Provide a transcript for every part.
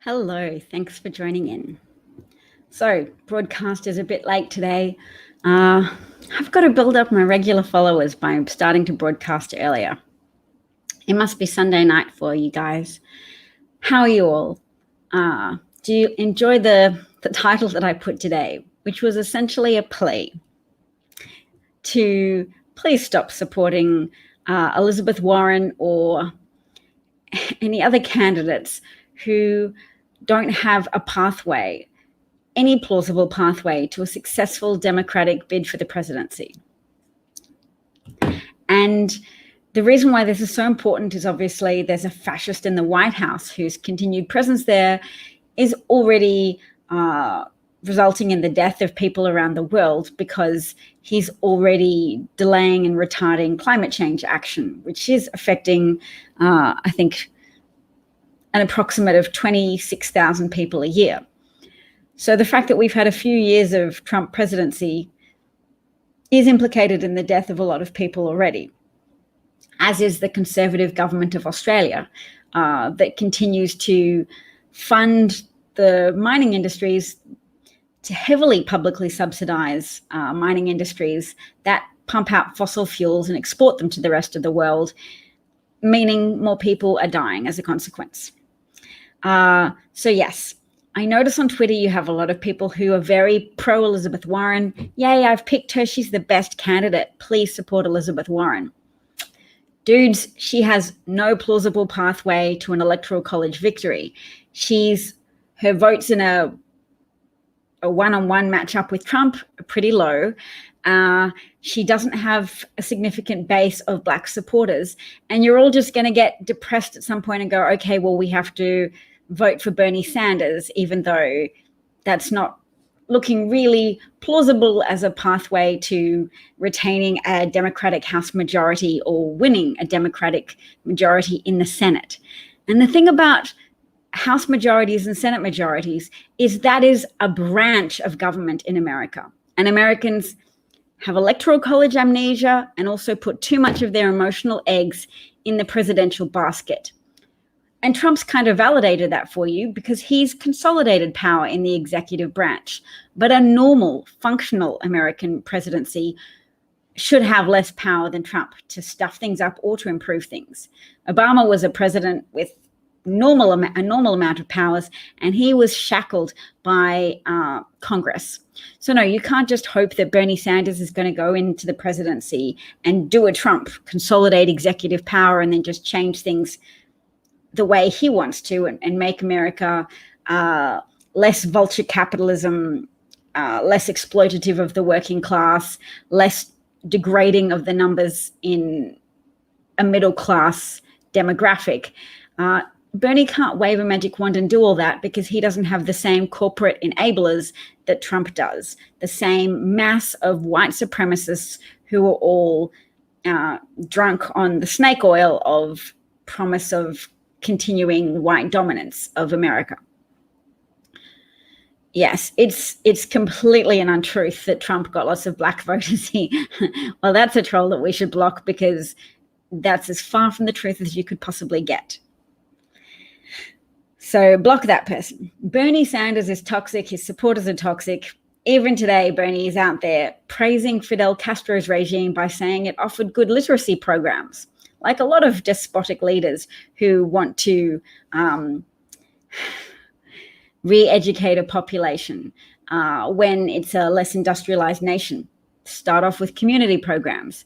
Hello, thanks for joining in. So, broadcast is a bit late today. I've got to build up my regular followers by starting to broadcast earlier. It must be Sunday night for you guys. How are you all? Do you enjoy the title that I put today, which was essentially a plea to please stop supporting Elizabeth Warren or any other candidates who don't have a pathway, any plausible pathway to a successful Democratic bid for the presidency. And the reason why this is so important is obviously there's a fascist in the White House whose continued presence there is already resulting in the death of people around the world because he's already delaying and retarding climate change action, which is affecting, I think, an approximate of 26,000 people a year. So the fact that we've had a few years of Trump presidency is implicated in the death of a lot of people already, as is the Conservative government of Australia that continues to fund the mining industries to heavily publicly subsidize mining industries that pump out fossil fuels and export them to the rest of the world, meaning more people are dying as a consequence. So yes, I notice on Twitter you have a lot of people who are very pro-Elizabeth Warren. Yay, I've picked her. She's the best candidate. Please support Elizabeth Warren. Dudes, she has no plausible pathway to an electoral college victory. Her votes in a one-on-one matchup with Trump are pretty low. She doesn't have a significant base of Black supporters. And you're all just going to get depressed at some point and go, okay, well, we have to vote for Bernie Sanders, even though that's not looking really plausible as a pathway to retaining a Democratic House majority or winning a Democratic majority in the Senate. And the thing about House majorities and Senate majorities is that is a branch of government in America. And Americans have electoral college amnesia and also put too much of their emotional eggs in the presidential basket. And Trump's kind of validated that for you because he's consolidated power in the executive branch. But a normal, functional American presidency should have less power than Trump to stuff things up or to improve things. Obama was a president with a normal amount of powers, and he was shackled by Congress. So no, you can't just hope that Bernie Sanders is going to go into the presidency and do a Trump, consolidate executive power, and then just change things the way he wants to and make America less vulture capitalism, less exploitative of the working class, less degrading of the numbers in a middle class demographic. Bernie can't wave a magic wand and do all that because he doesn't have the same corporate enablers that Trump does, the same mass of white supremacists who are all drunk on the snake oil of promise of continuing white dominance of America. Yes, it's completely an untruth that Trump got lots of Black voters. Well, that's a troll that we should block because that's as far from the truth as you could possibly get. So block that person. Bernie Sanders is toxic. His supporters are toxic. Even today, Bernie is out there praising Fidel Castro's regime by saying it offered good literacy programs, like a lot of despotic leaders who want to re-educate a population when it's a less industrialized nation. Start off with community programs.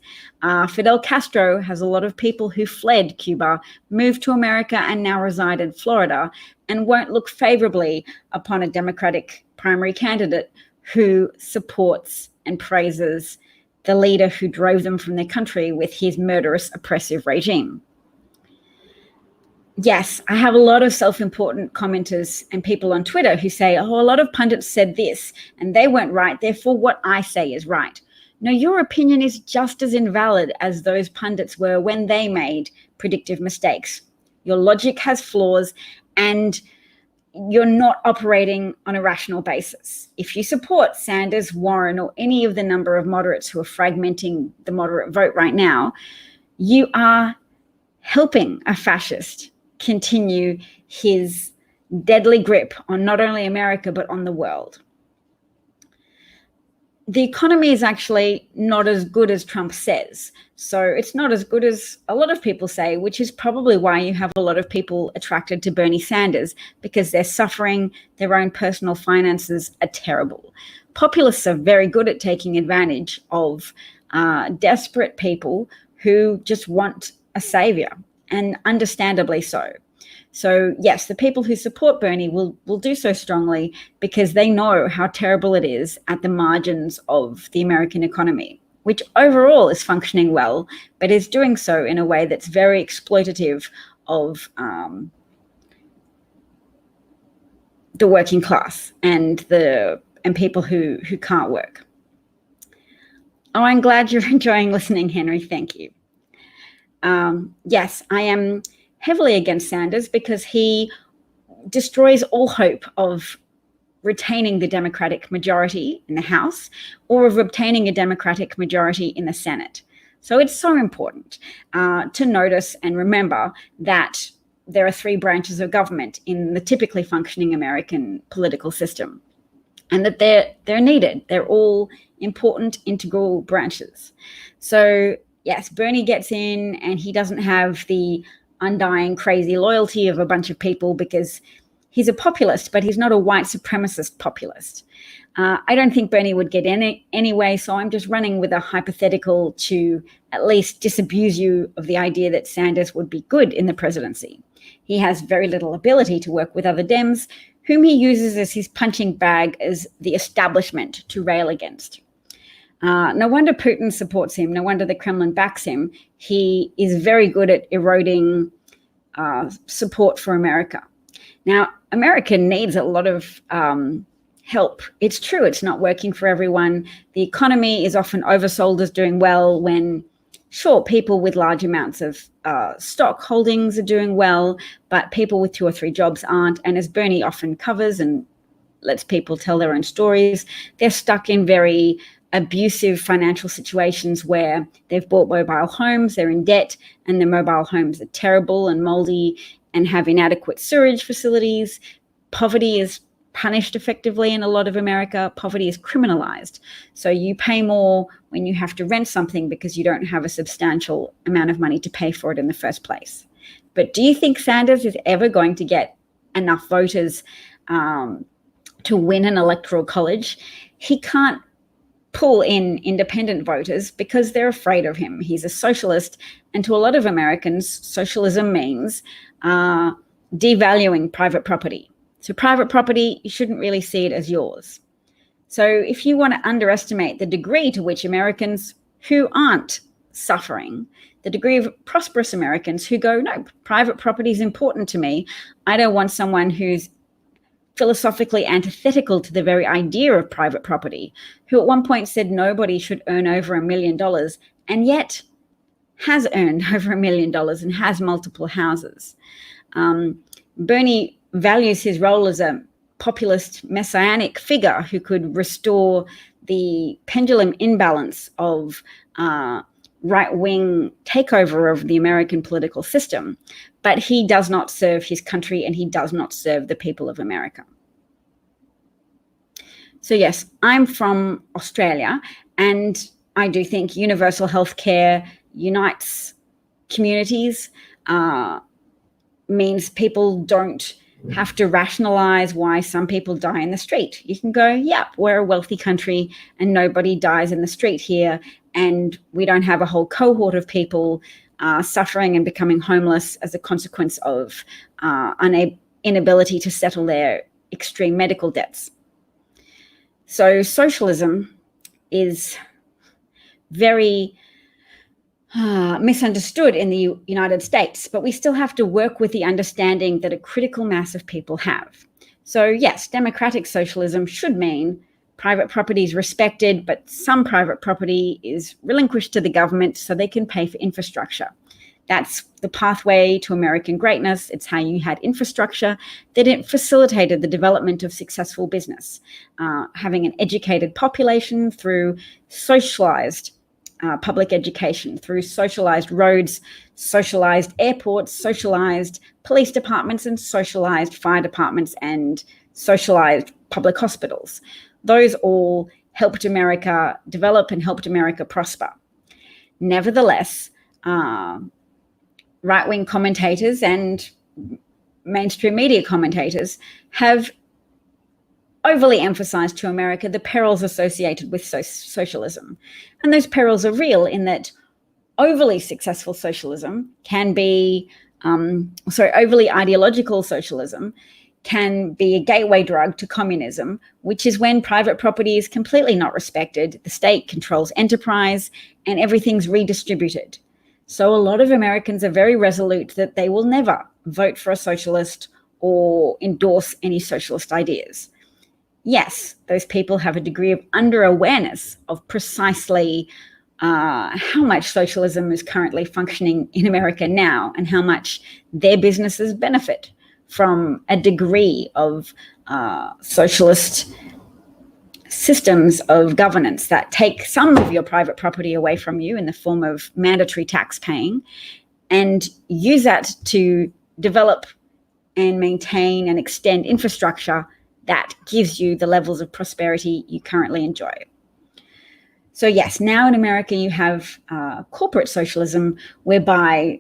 Fidel Castro has a lot of people who fled Cuba, moved to America, and now reside in Florida, and won't look favorably upon a Democratic primary candidate who supports and praises the leader who drove them from their country with his murderous, oppressive regime. Yes, I have a lot of self-important commenters and people on Twitter who say, oh, a lot of pundits said this and they weren't right, therefore what I say is right. No, your opinion is just as invalid as those pundits were when they made predictive mistakes. Your logic has flaws and you're not operating on a rational basis. If you support Sanders, Warren, or any of the number of moderates who are fragmenting the moderate vote right now, you are helping a fascist continue his deadly grip on not only America, but on the world. The economy is actually not as good as Trump says. So it's not as good as a lot of people say, which is probably why you have a lot of people attracted to Bernie Sanders, because they're suffering, their own personal finances are terrible. Populists are very good at taking advantage of desperate people who just want a savior, and understandably so. So yes, the people who support Bernie will do so strongly because they know how terrible it is at the margins of the American economy, which overall is functioning well, but is doing so in a way that's very exploitative of the working class and people who can't work. Oh, I'm glad you're enjoying listening, Henry. Thank you. Yes, I am heavily against Sanders because he destroys all hope of retaining the Democratic majority in the House or of obtaining a Democratic majority in the Senate. So it's so important to notice and remember that there are three branches of government in the typically functioning American political system, and that they're needed. They're all important, integral branches. So yes, Bernie gets in and he doesn't have the undying crazy loyalty of a bunch of people because he's a populist, but he's not a white supremacist populist. I don't think Bernie would get in anyway, so I'm just running with a hypothetical to at least disabuse you of the idea that Sanders would be good in the presidency. He has very little ability to work with other Dems, whom he uses as his punching bag as the establishment to rail against. No wonder Putin supports him. No wonder the Kremlin backs him. He is very good at eroding support for America. Now, America needs a lot of help. It's true, it's not working for everyone. The economy is often oversold as doing well when, sure, people with large amounts of stock holdings are doing well, but people with 2 or 3 jobs aren't. And as Bernie often covers and lets people tell their own stories, they're stuck in very abusive financial situations where they've bought mobile homes, they're in debt, and the mobile homes are terrible and moldy and have inadequate sewage facilities. Poverty is punished effectively in a lot of America. Poverty is criminalized. So you pay more when you have to rent something because you don't have a substantial amount of money to pay for it in the first place. But do you think Sanders is ever going to get enough voters to win an electoral college? He can't pull in independent voters because they're afraid of him. He's a socialist, and to a lot of Americans, socialism means devaluing private property. So private property, you shouldn't really see it as yours. So if you want to underestimate the degree to which Americans who aren't suffering, the degree of prosperous Americans who go, no, private property is important to me. I don't want someone who's philosophically antithetical to the very idea of private property, who at one point said nobody should earn over $1 million, and yet has earned over $1 million and has multiple houses. Bernie values his role as a populist messianic figure who could restore the pendulum imbalance of right-wing takeover of the American political system, but he does not serve his country and he does not serve the people of America. So yes, I'm from Australia, and I do think universal healthcare unites communities, means people don't have to rationalize why some people die in the street. You can go, yep, we're a wealthy country and nobody dies in the street here, and we don't have a whole cohort of people suffering and becoming homeless as a consequence of inability to settle their extreme medical debts. So socialism is very misunderstood in the United States, but we still have to work with the understanding that a critical mass of people have. So yes, democratic socialism should mean private property is respected, but some private property is relinquished to the government so they can pay for infrastructure. That's the pathway to American greatness. It's how you had infrastructure that it facilitated the development of successful business, having an educated population through socialized public education through socialized roads, socialized airports, socialized police departments, and socialized fire departments, and socialized public hospitals. Those all helped America develop and helped America prosper. Nevertheless, right-wing commentators and mainstream media commentators have overly emphasized to America the perils associated with socialism. And those perils are real in that overly successful socialism can be, overly ideological socialism can be a gateway drug to communism, which is when private property is completely not respected, the state controls enterprise, and everything's redistributed. So a lot of Americans are very resolute that they will never vote for a socialist or endorse any socialist ideas. Yes, those people have a degree of under-awareness of precisely how much socialism is currently functioning in America now and how much their businesses benefit from a degree of socialist systems of governance that take some of your private property away from you in the form of mandatory tax paying and use that to develop and maintain and extend infrastructure that gives you the levels of prosperity you currently enjoy. So yes, now in America you have corporate socialism, whereby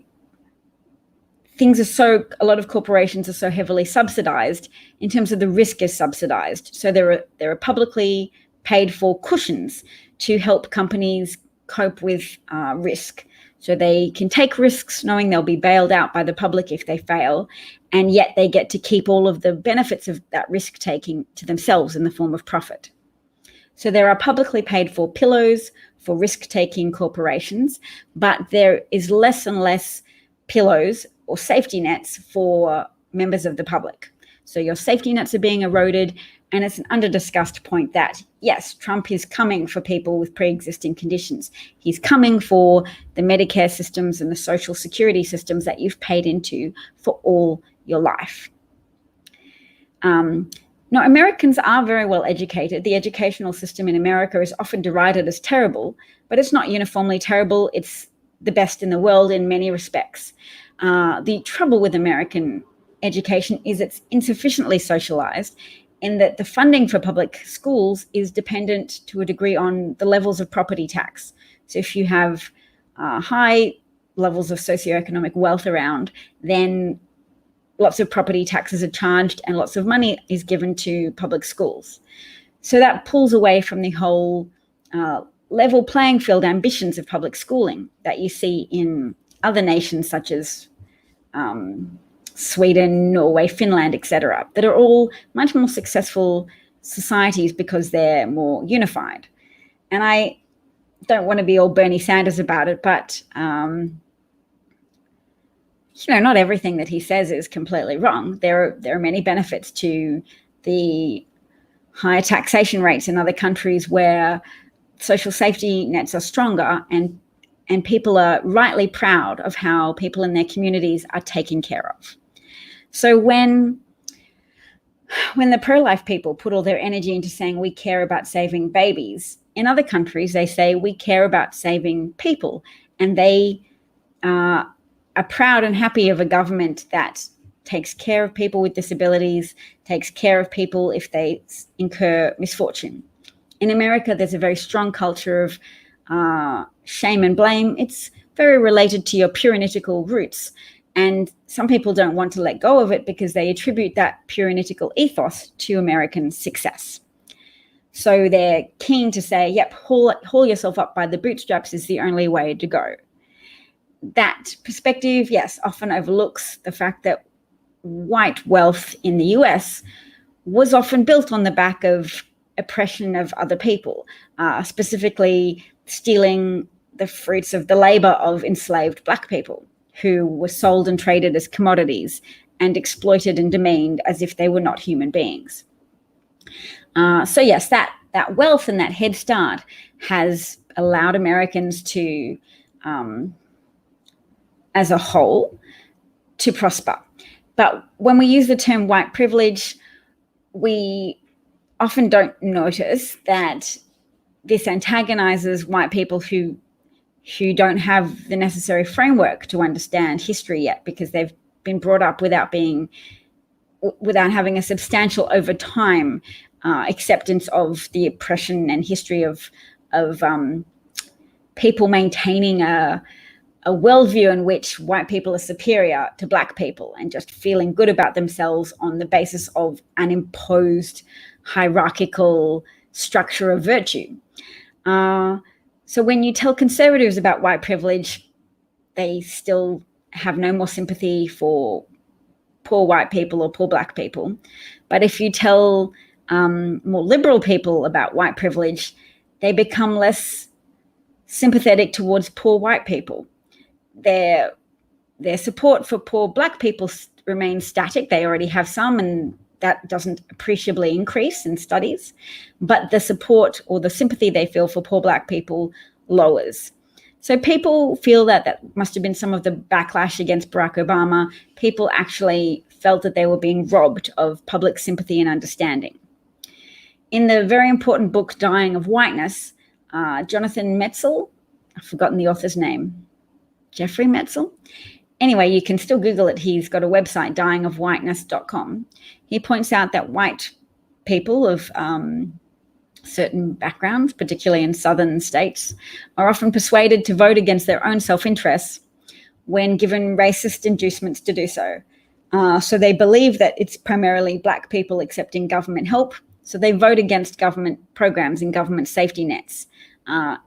a lot of corporations are so heavily subsidized in terms of the risk is subsidized. So there are publicly paid for cushions to help companies cope with risk. So they can take risks knowing they'll be bailed out by the public if they fail, and yet they get to keep all of the benefits of that risk taking to themselves in the form of profit. So there are publicly paid for pillows for risk-taking corporations, but there is less and less pillows or safety nets for members of the public. So your safety nets are being eroded, and it's an under-discussed point that, yes, Trump is coming for people with pre-existing conditions. He's coming for the Medicare systems and the social security systems that you've paid into for all your life. Now, Americans are very well educated. The educational system in America is often derided as terrible, but it's not uniformly terrible. It's the best in the world in many respects. The trouble with American education is it's insufficiently socialized in that the funding for public schools is dependent to a degree on the levels of property tax. So if you have high levels of socioeconomic wealth around, then lots of property taxes are charged and lots of money is given to public schools. So that pulls away from the whole level playing field ambitions of public schooling that you see in other nations such as Sweden, Norway, Finland, etc., that are all much more successful societies because they're more unified. And I don't want to be all Bernie Sanders about it, but not everything that he says is completely wrong. There are many benefits to the higher taxation rates in other countries where social safety nets are stronger and people are rightly proud of how people in their communities are taken care of. So when the pro-life people put all their energy into saying we care about saving babies, in other countries they say we care about saving people, and they are proud and happy of a government that takes care of people with disabilities, takes care of people if they incur misfortune. In America, there's a very strong culture of shame and blame. It's very related to your puritanical roots. And some people don't want to let go of it because they attribute that puritanical ethos to American success. So they're keen to say, yep, haul yourself up by the bootstraps is the only way to go. That perspective, yes, often overlooks the fact that white wealth in the US was often built on the back of oppression of other people, specifically stealing the fruits of the labor of enslaved Black people who were sold and traded as commodities and exploited and demeaned as if they were not human beings. So yes, that wealth and that head start has allowed Americans to, as a whole, to prosper. But when we use the term white privilege, we often don't notice that this antagonizes white people who who don't have the necessary framework to understand history yet because they've been brought up without having a substantial over time acceptance of the oppression and history of people maintaining a worldview in which white people are superior to black people and just feeling good about themselves on the basis of an imposed hierarchical structure of virtue. So when you tell conservatives about white privilege, they still have no more sympathy for poor white people or poor black people. But if you tell more liberal people about white privilege, they become less sympathetic towards poor white people. Their support for poor black people remains static. They already have some, and that doesn't appreciably increase in studies. But the support or the sympathy they feel for poor black people lowers. So people feel that must have been some of the backlash against Barack Obama. People actually felt that they were being robbed of public sympathy and understanding. In the very important book, Dying of Whiteness, Jonathan Metzl, I've forgotten the author's name, Jeffrey Metzl. Anyway, you can still Google it. He's got a website, dyingofwhiteness.com. He points out that white people of certain backgrounds, particularly in southern states, are often persuaded to vote against their own self-interests when given racist inducements to do so. So they believe that it's primarily black people accepting government help, so they vote against government programs and government safety nets,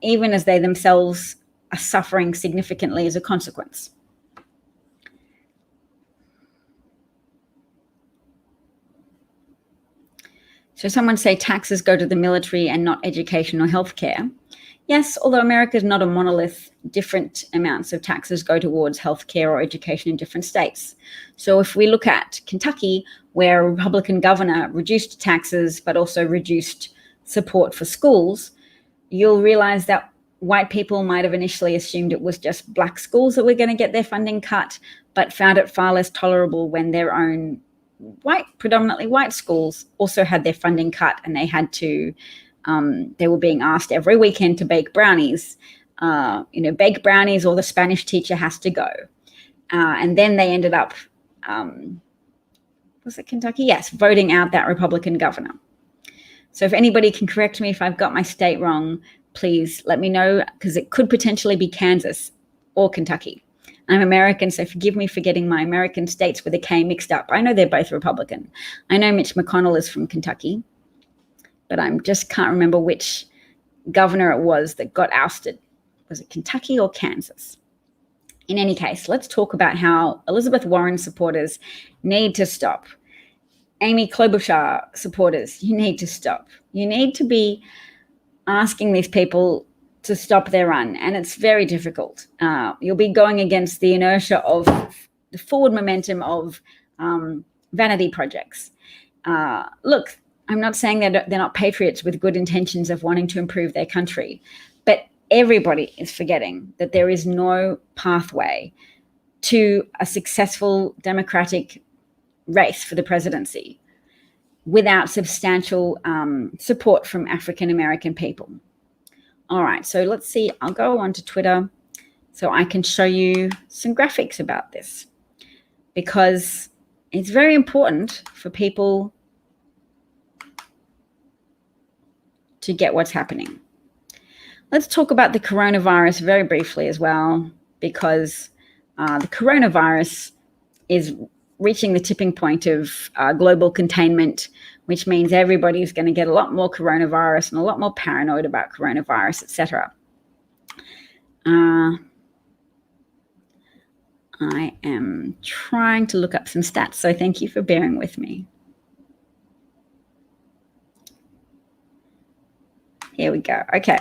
even as they themselves are suffering significantly as a consequence. So someone say taxes go to the military and not education or healthcare. Yes, although America is not a monolith, different amounts of taxes go towards healthcare or education in different states. So if we look at Kentucky, where a Republican governor reduced taxes but also reduced support for schools, you'll realize that white people might have initially assumed it was just black schools that were going to get their funding cut, but found it far less tolerable when their own predominantly white schools also had their funding cut, and they had to, they were being asked every weekend to bake brownies, bake brownies or the Spanish teacher has to go. And then they ended up, was it Kentucky? Yes, voting out that Republican governor. So if anybody can correct me if I've got my state wrong, please let me know, because it could potentially be Kansas or Kentucky. I'm American, so forgive me for getting my American states with a K mixed up. I know they're both Republican. I know Mitch McConnell is from Kentucky, but I just can't remember which governor it was that got ousted. Was it Kentucky or Kansas? In any case, let's talk about how Elizabeth Warren supporters need to stop. Amy Klobuchar supporters, you need to stop. You need to be asking these people to stop their run, and it's very difficult. You'll be going against the inertia of the forward momentum of vanity projects. Look, I'm not saying that they're not patriots with good intentions of wanting to improve their country, but everybody is forgetting that there is no pathway to a successful democratic race for the presidency without substantial support from African American people. All right, so let's see. I'll go on to Twitter so I can show you some graphics about this, because it's very important for people to get what's happening. Let's talk about the coronavirus very briefly as well, because the coronavirus is reaching the tipping point of global containment, which means everybody's going to get a lot more coronavirus and a lot more paranoid about coronavirus, etc. I am trying to look up some stats, so thank you for bearing with me. Here we go. Okay.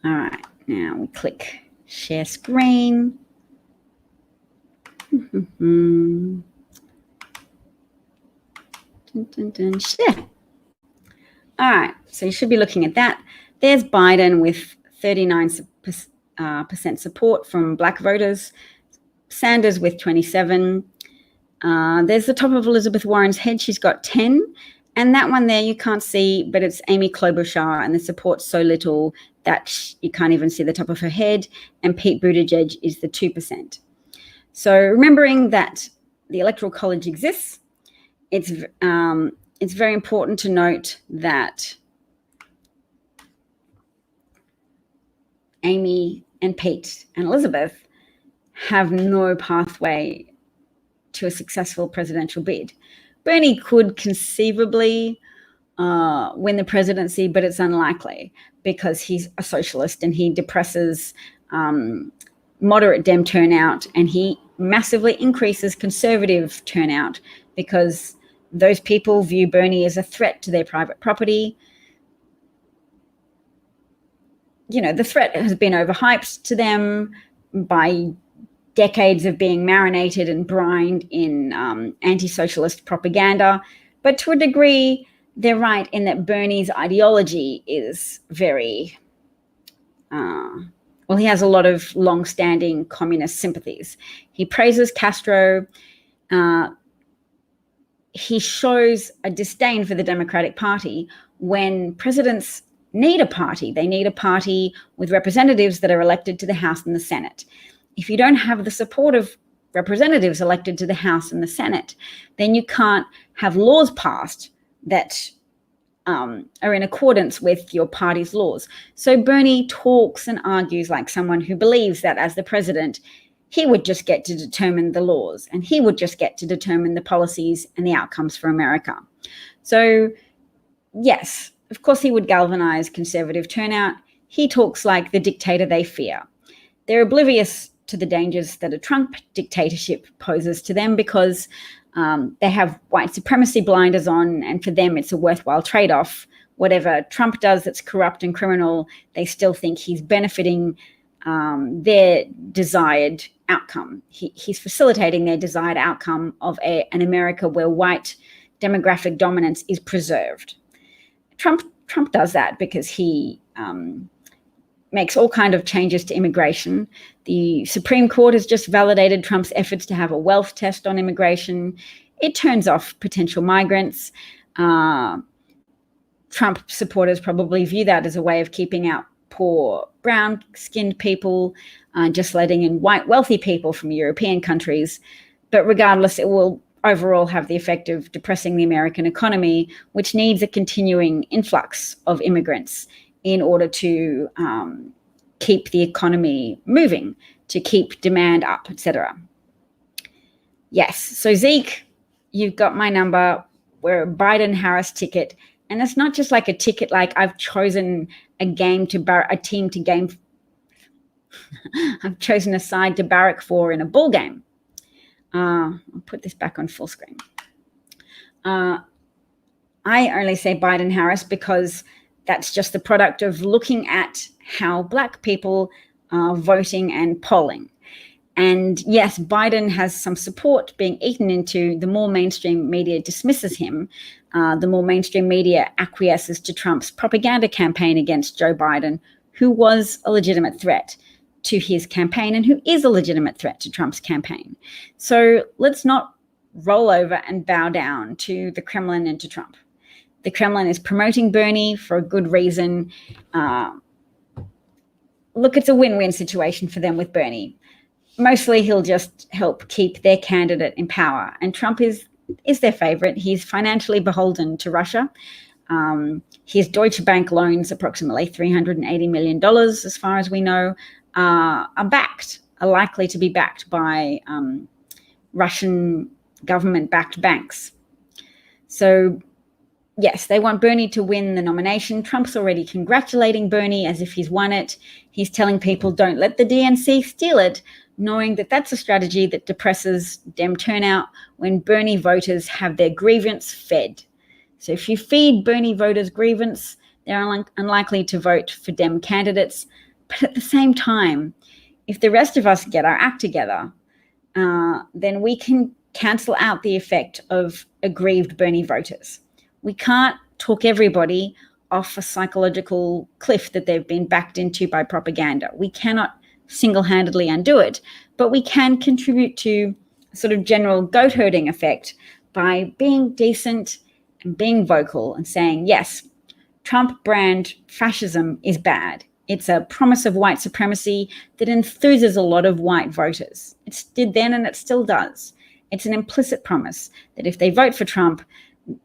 All right. Now we click share screen. Share. All right, so you should be looking at that. There's Biden with 39% support from black voters, Sanders with 27. There's the top of Elizabeth Warren's head. She's got 10. And that one there you can't see, but it's Amy Klobuchar, and the support's so little that you can't even see the top of her head, and Pete Buttigieg is the 2%. So remembering that the Electoral College exists, it's very important to note that Amy and Pete and Elizabeth have no pathway to a successful presidential bid. Bernie could conceivably win the presidency, but it's unlikely because he's a socialist and he depresses moderate Dem turnout, and he massively increases conservative turnout because those people view Bernie as a threat to their private property. You know, the threat has been overhyped to them by decades of being marinated and brined in anti-socialist propaganda. But to a degree, they're right in that Bernie's ideology is very, he has a lot of long-standing communist sympathies. He praises Castro. He shows a disdain for the Democratic Party when presidents need a party. They need a party with representatives that are elected to the House and the Senate. If you don't have the support of representatives elected to the House and the Senate, then you can't have laws passed that are in accordance with your party's laws. So Bernie talks and argues like someone who believes that as the president, he would just get to determine the laws and he would just get to determine the policies and the outcomes for America. So yes, of course he would galvanize conservative turnout. He talks like the dictator they fear. They're oblivious to the dangers that a Trump dictatorship poses to them because they have white supremacy blinders on, and for them it's a worthwhile trade-off. Whatever Trump does that's corrupt and criminal, they still think he's benefiting their desired outcome. He's facilitating their desired outcome of an America where white demographic dominance is preserved. Trump does that because he makes all kinds of changes to immigration. The Supreme Court has just validated Trump's efforts to have a wealth test on immigration. It turns off potential migrants. Trump supporters probably view that as a way of keeping out poor brown-skinned people, just letting in white wealthy people from European countries. But regardless, it will overall have the effect of depressing the American economy, which needs a continuing influx of immigrants in order to keep the economy moving, to keep demand up, etc. Yes, so Zeke, you've got my number. We're a Biden-Harris ticket. And it's not just like a ticket like I've chosen a team to game. I've chosen a side to barrack for in a ball game. I'll put this back on full screen. I only say Biden-Harris because that's just the product of looking at how Black people are voting and polling. And yes, Biden has some support being eaten into. The more mainstream media dismisses him, the more mainstream media acquiesces to Trump's propaganda campaign against Joe Biden, who was a legitimate threat to his campaign and who is a legitimate threat to Trump's campaign. So let's not roll over and bow down to the Kremlin and to Trump. The Kremlin is promoting Bernie for a good reason. Look, it's a win-win situation for them with Bernie. Mostly he'll just help keep their candidate in power. And Trump is their favorite. He's financially beholden to Russia. His Deutsche Bank loans, approximately $380 million, as far as we know, are likely to be backed by Russian government-backed banks. So yes, they want Bernie to win the nomination. Trump's already congratulating Bernie as if he's won it. He's telling people don't let the DNC steal it, knowing that that's a strategy that depresses Dem turnout when Bernie voters have their grievance fed. So if you feed Bernie voters grievance, they're unlikely to vote for Dem candidates. But at the same time, if the rest of us get our act together, then we can cancel out the effect of aggrieved Bernie voters. We can't talk everybody off a psychological cliff that they've been backed into by propaganda. We cannot single-handedly undo it, but we can contribute to a sort of general goat herding effect by being decent and being vocal and saying, yes, Trump brand fascism is bad. It's a promise of white supremacy that enthuses a lot of white voters. It did then and it still does. It's an implicit promise that if they vote for Trump,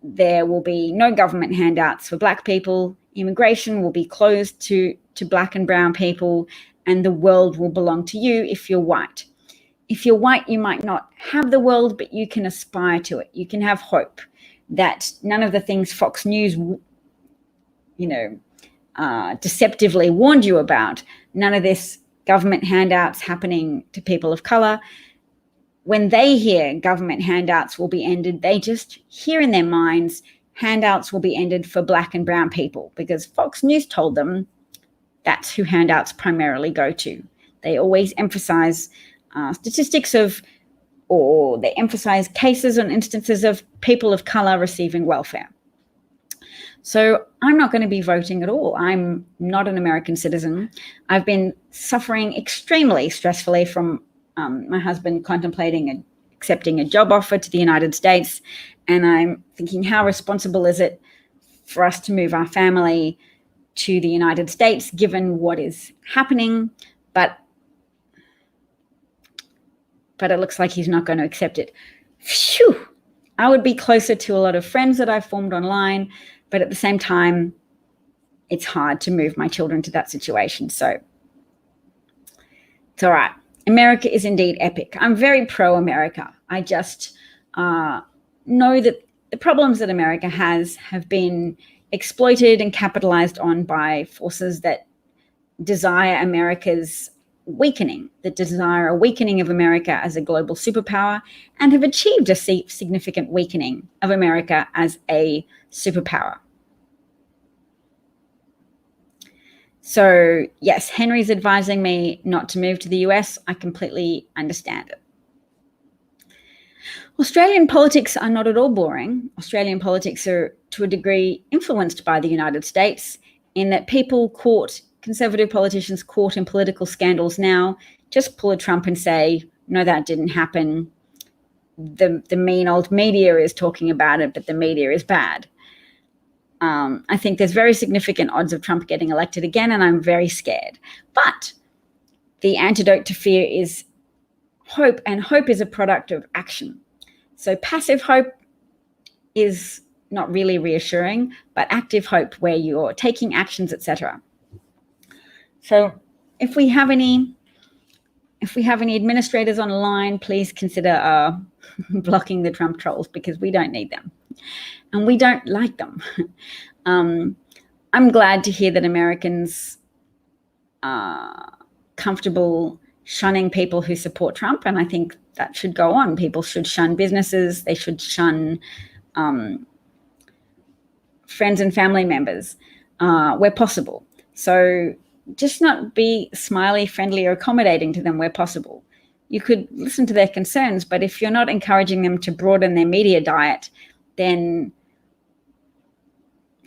there will be no government handouts for black people, immigration will be closed to black and brown people, and the world will belong to you if you're white. If you're white, you might not have the world, but you can aspire to it. You can have hope that none of the things Fox News, deceptively warned you about, none of this government handouts happening to people of color. When they hear government handouts will be ended, they just hear in their minds handouts will be ended for black and brown people, because Fox News told them that's who handouts primarily go to. They always emphasize statistics or they emphasize cases and instances of people of color receiving welfare. So I'm not going to be voting at all. I'm not an American citizen. I've been suffering extremely stressfully from my husband contemplating accepting a job offer to the United States. And I'm thinking, how responsible is it for us to move our family to the United States, given what is happening? But it looks like he's not going to accept it. Phew! I would be closer to a lot of friends that I've formed online, but at the same time, it's hard to move my children to that situation. So it's all right. America is indeed epic. I'm very pro-America. I just know that the problems that America has have been exploited and capitalized on by forces that desire America's weakening, that desire a weakening of America as a global superpower, and have achieved a significant weakening of America as a superpower. So yes, Henry's advising me not to move to the US. I completely understand it. Australian politics are not at all boring. Australian politics are, to a degree, influenced by the United States, in that conservative politicians caught in political scandals now just pull a Trump and say, no, that didn't happen. The mean old media is talking about it, but the media is bad. I think there's very significant odds of Trump getting elected again, and I'm very scared. But the antidote to fear is hope, and hope is a product of action. So passive hope is not really reassuring, but active hope, where you're taking actions, etc. So if we have any administrators online, please consider blocking the Trump trolls, because we don't need them. And we don't like them. I'm glad to hear that Americans are comfortable shunning people who support Trump, and I think that should go on. People should shun businesses. They should shun friends and family members where possible. So just not be smiley, friendly, or accommodating to them where possible. You could listen to their concerns, but if you're not encouraging them to broaden their media diet, then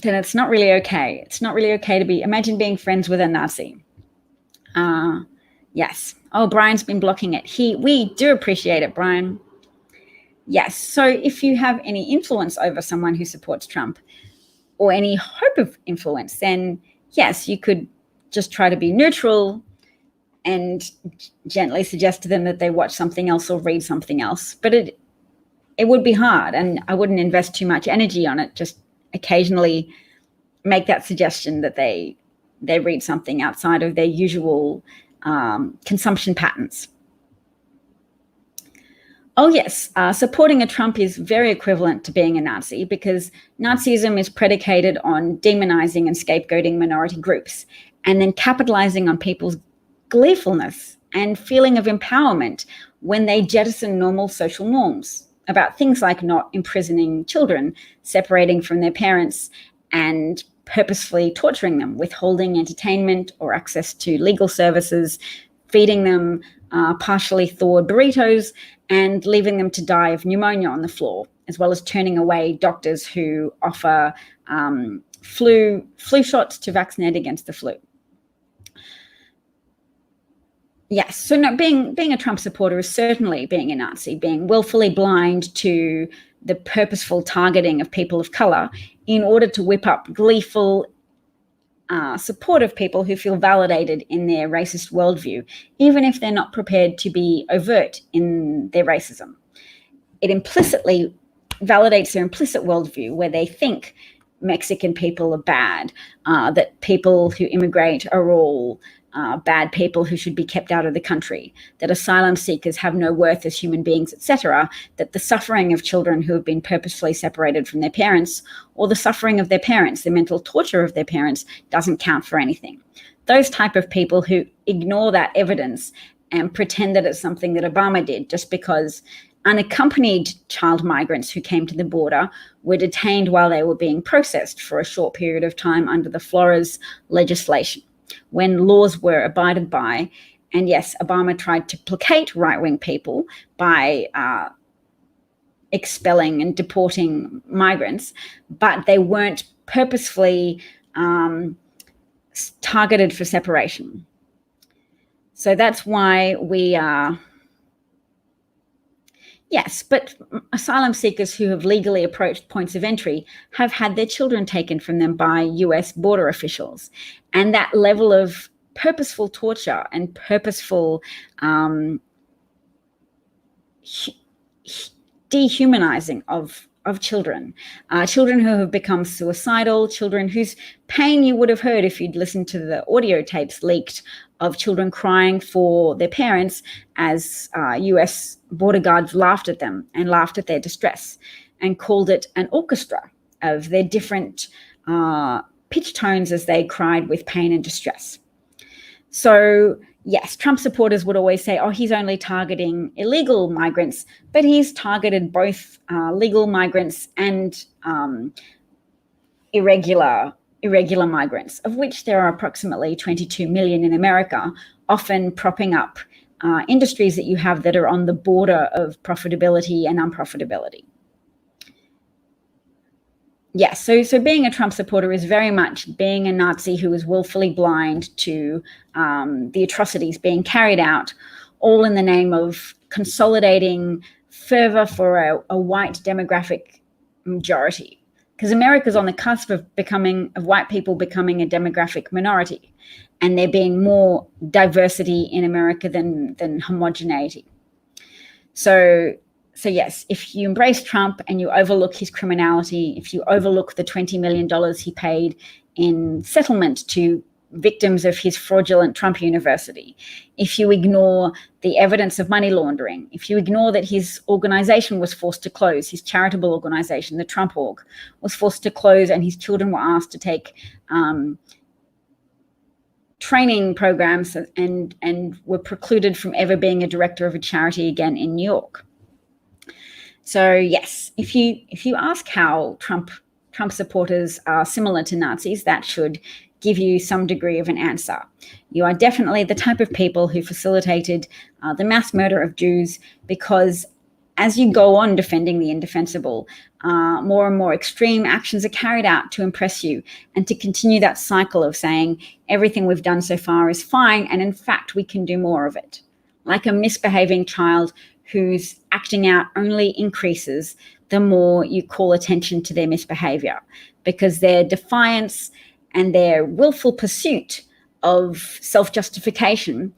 it's not really okay. It's not really okay to imagine being friends with a Nazi. Yes. Oh, Brian's been blocking it. We do appreciate it, Brian. Yes. So if you have any influence over someone who supports Trump, or any hope of influence, then yes, you could just try to be neutral and gently suggest to them that they watch something else or read something else. But it would be hard, and I wouldn't invest too much energy on it. Just occasionally make that suggestion that they read something outside of their usual consumption patterns. Oh yes, supporting a Trump is very equivalent to being a Nazi, because Nazism is predicated on demonizing and scapegoating minority groups, and then capitalizing on people's gleefulness and feeling of empowerment when they jettison normal social norms about things like not imprisoning children, separating from their parents, and purposefully torturing them, withholding entertainment or access to legal services, feeding them partially thawed burritos, and leaving them to die of pneumonia on the floor, as well as turning away doctors who offer flu shots to vaccinate against the flu. Yes, so no, being a Trump supporter is certainly being a Nazi, being willfully blind to the purposeful targeting of people of color in order to whip up gleeful support of people who feel validated in their racist worldview, even if they're not prepared to be overt in their racism. It implicitly validates their implicit worldview, where they think Mexican people are bad, that people who immigrate are all bad people who should be kept out of the country, that asylum seekers have no worth as human beings, etc., that the suffering of children who have been purposefully separated from their parents, or the suffering of their parents, the mental torture of their parents, doesn't count for anything. Those type of people who ignore that evidence and pretend that it's something that Obama did just because unaccompanied child migrants who came to the border were detained while they were being processed for a short period of time under the Flores legislation, when laws were abided by. And yes, Obama tried to placate right-wing people by expelling and deporting migrants, but they weren't purposefully targeted for separation. So that's why we are... Yes, but asylum seekers who have legally approached points of entry have had their children taken from them by US border officials. And that level of purposeful torture and purposeful dehumanizing of children, children who have become suicidal, children whose pain you would have heard if you'd listened to the audio tapes leaked of children crying for their parents as US border guards laughed at them and laughed at their distress and called it an orchestra of their different pitch tones as they cried with pain and distress. So yes, Trump supporters would always say, oh, he's only targeting illegal migrants, but he's targeted both legal migrants and irregular migrants, of which there are approximately 22 million in America, often propping up industries that you have that are on the border of profitability and unprofitability. Yes, so being a Trump supporter is very much being a Nazi who is willfully blind to the atrocities being carried out, all in the name of consolidating fervor for a white demographic majority. Because America's on the cusp of white people becoming a demographic minority, and there being more diversity in America than homogeneity. So yes, if you embrace Trump and you overlook his criminality, if you overlook the $20 million he paid in settlement to victims of his fraudulent Trump University, if you ignore the evidence of money laundering, if you ignore that his organization was forced to close, his charitable organization, the Trump Org, was forced to close, and his children were asked to take training programs and were precluded from ever being a director of a charity again in New York. So yes, if you ask how Trump supporters are similar to Nazis, that should give you some degree of an answer. You are definitely the type of people who facilitated the mass murder of Jews, because as you go on defending the indefensible, more and more extreme actions are carried out to impress you and to continue that cycle of saying everything we've done so far is fine, and in fact we can do more of it. Like a misbehaving child whose acting out only increases the more you call attention to their misbehavior, because their defiance and their willful pursuit of self-justification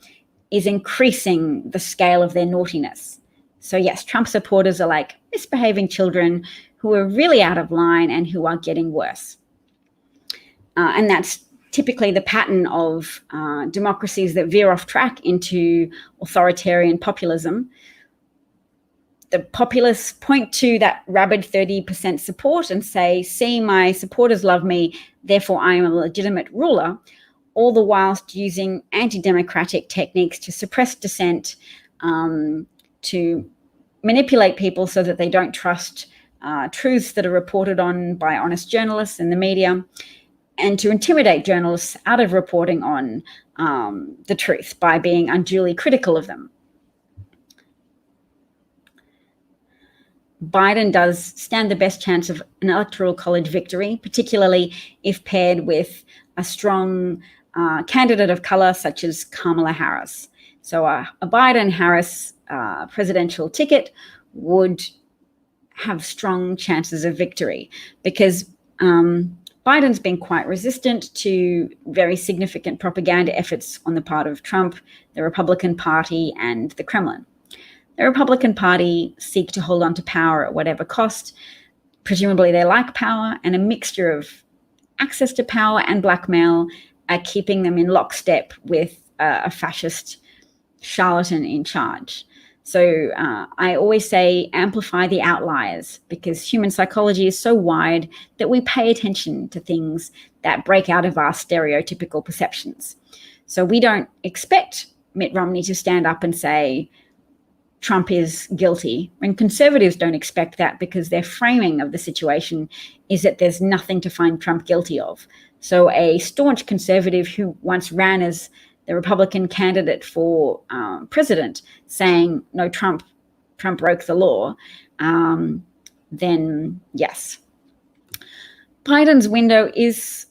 is increasing the scale of their naughtiness. So yes, Trump supporters are like misbehaving children who are really out of line and who are getting worse. And that's typically the pattern of democracies that veer off track into authoritarian populism. The populists point to that rabid 30% support and say, see, my supporters love me, therefore I am a legitimate ruler, all the whilst using anti-democratic techniques to suppress dissent, to manipulate people so that they don't trust truths that are reported on by honest journalists in the media, and to intimidate journalists out of reporting on the truth by being unduly critical of them. Biden does stand the best chance of an electoral college victory, particularly if paired with a strong candidate of color such as Kamala Harris. So a Biden-Harris presidential ticket would have strong chances of victory, because Biden's been quite resistant to very significant propaganda efforts on the part of Trump, the Republican Party, and the Kremlin. The Republican Party seek to hold on to power at whatever cost. Presumably they like power, and a mixture of access to power and blackmail are keeping them in lockstep with a fascist charlatan in charge. So I always say amplify the outliers, because human psychology is so wide that we pay attention to things that break out of our stereotypical perceptions. So we don't expect Mitt Romney to stand up and say Trump is guilty, and conservatives don't expect that, because their framing of the situation is that there's nothing to find Trump guilty of. So a staunch conservative who once ran as the Republican candidate for president saying, no, Trump broke the law, then yes. Biden's window is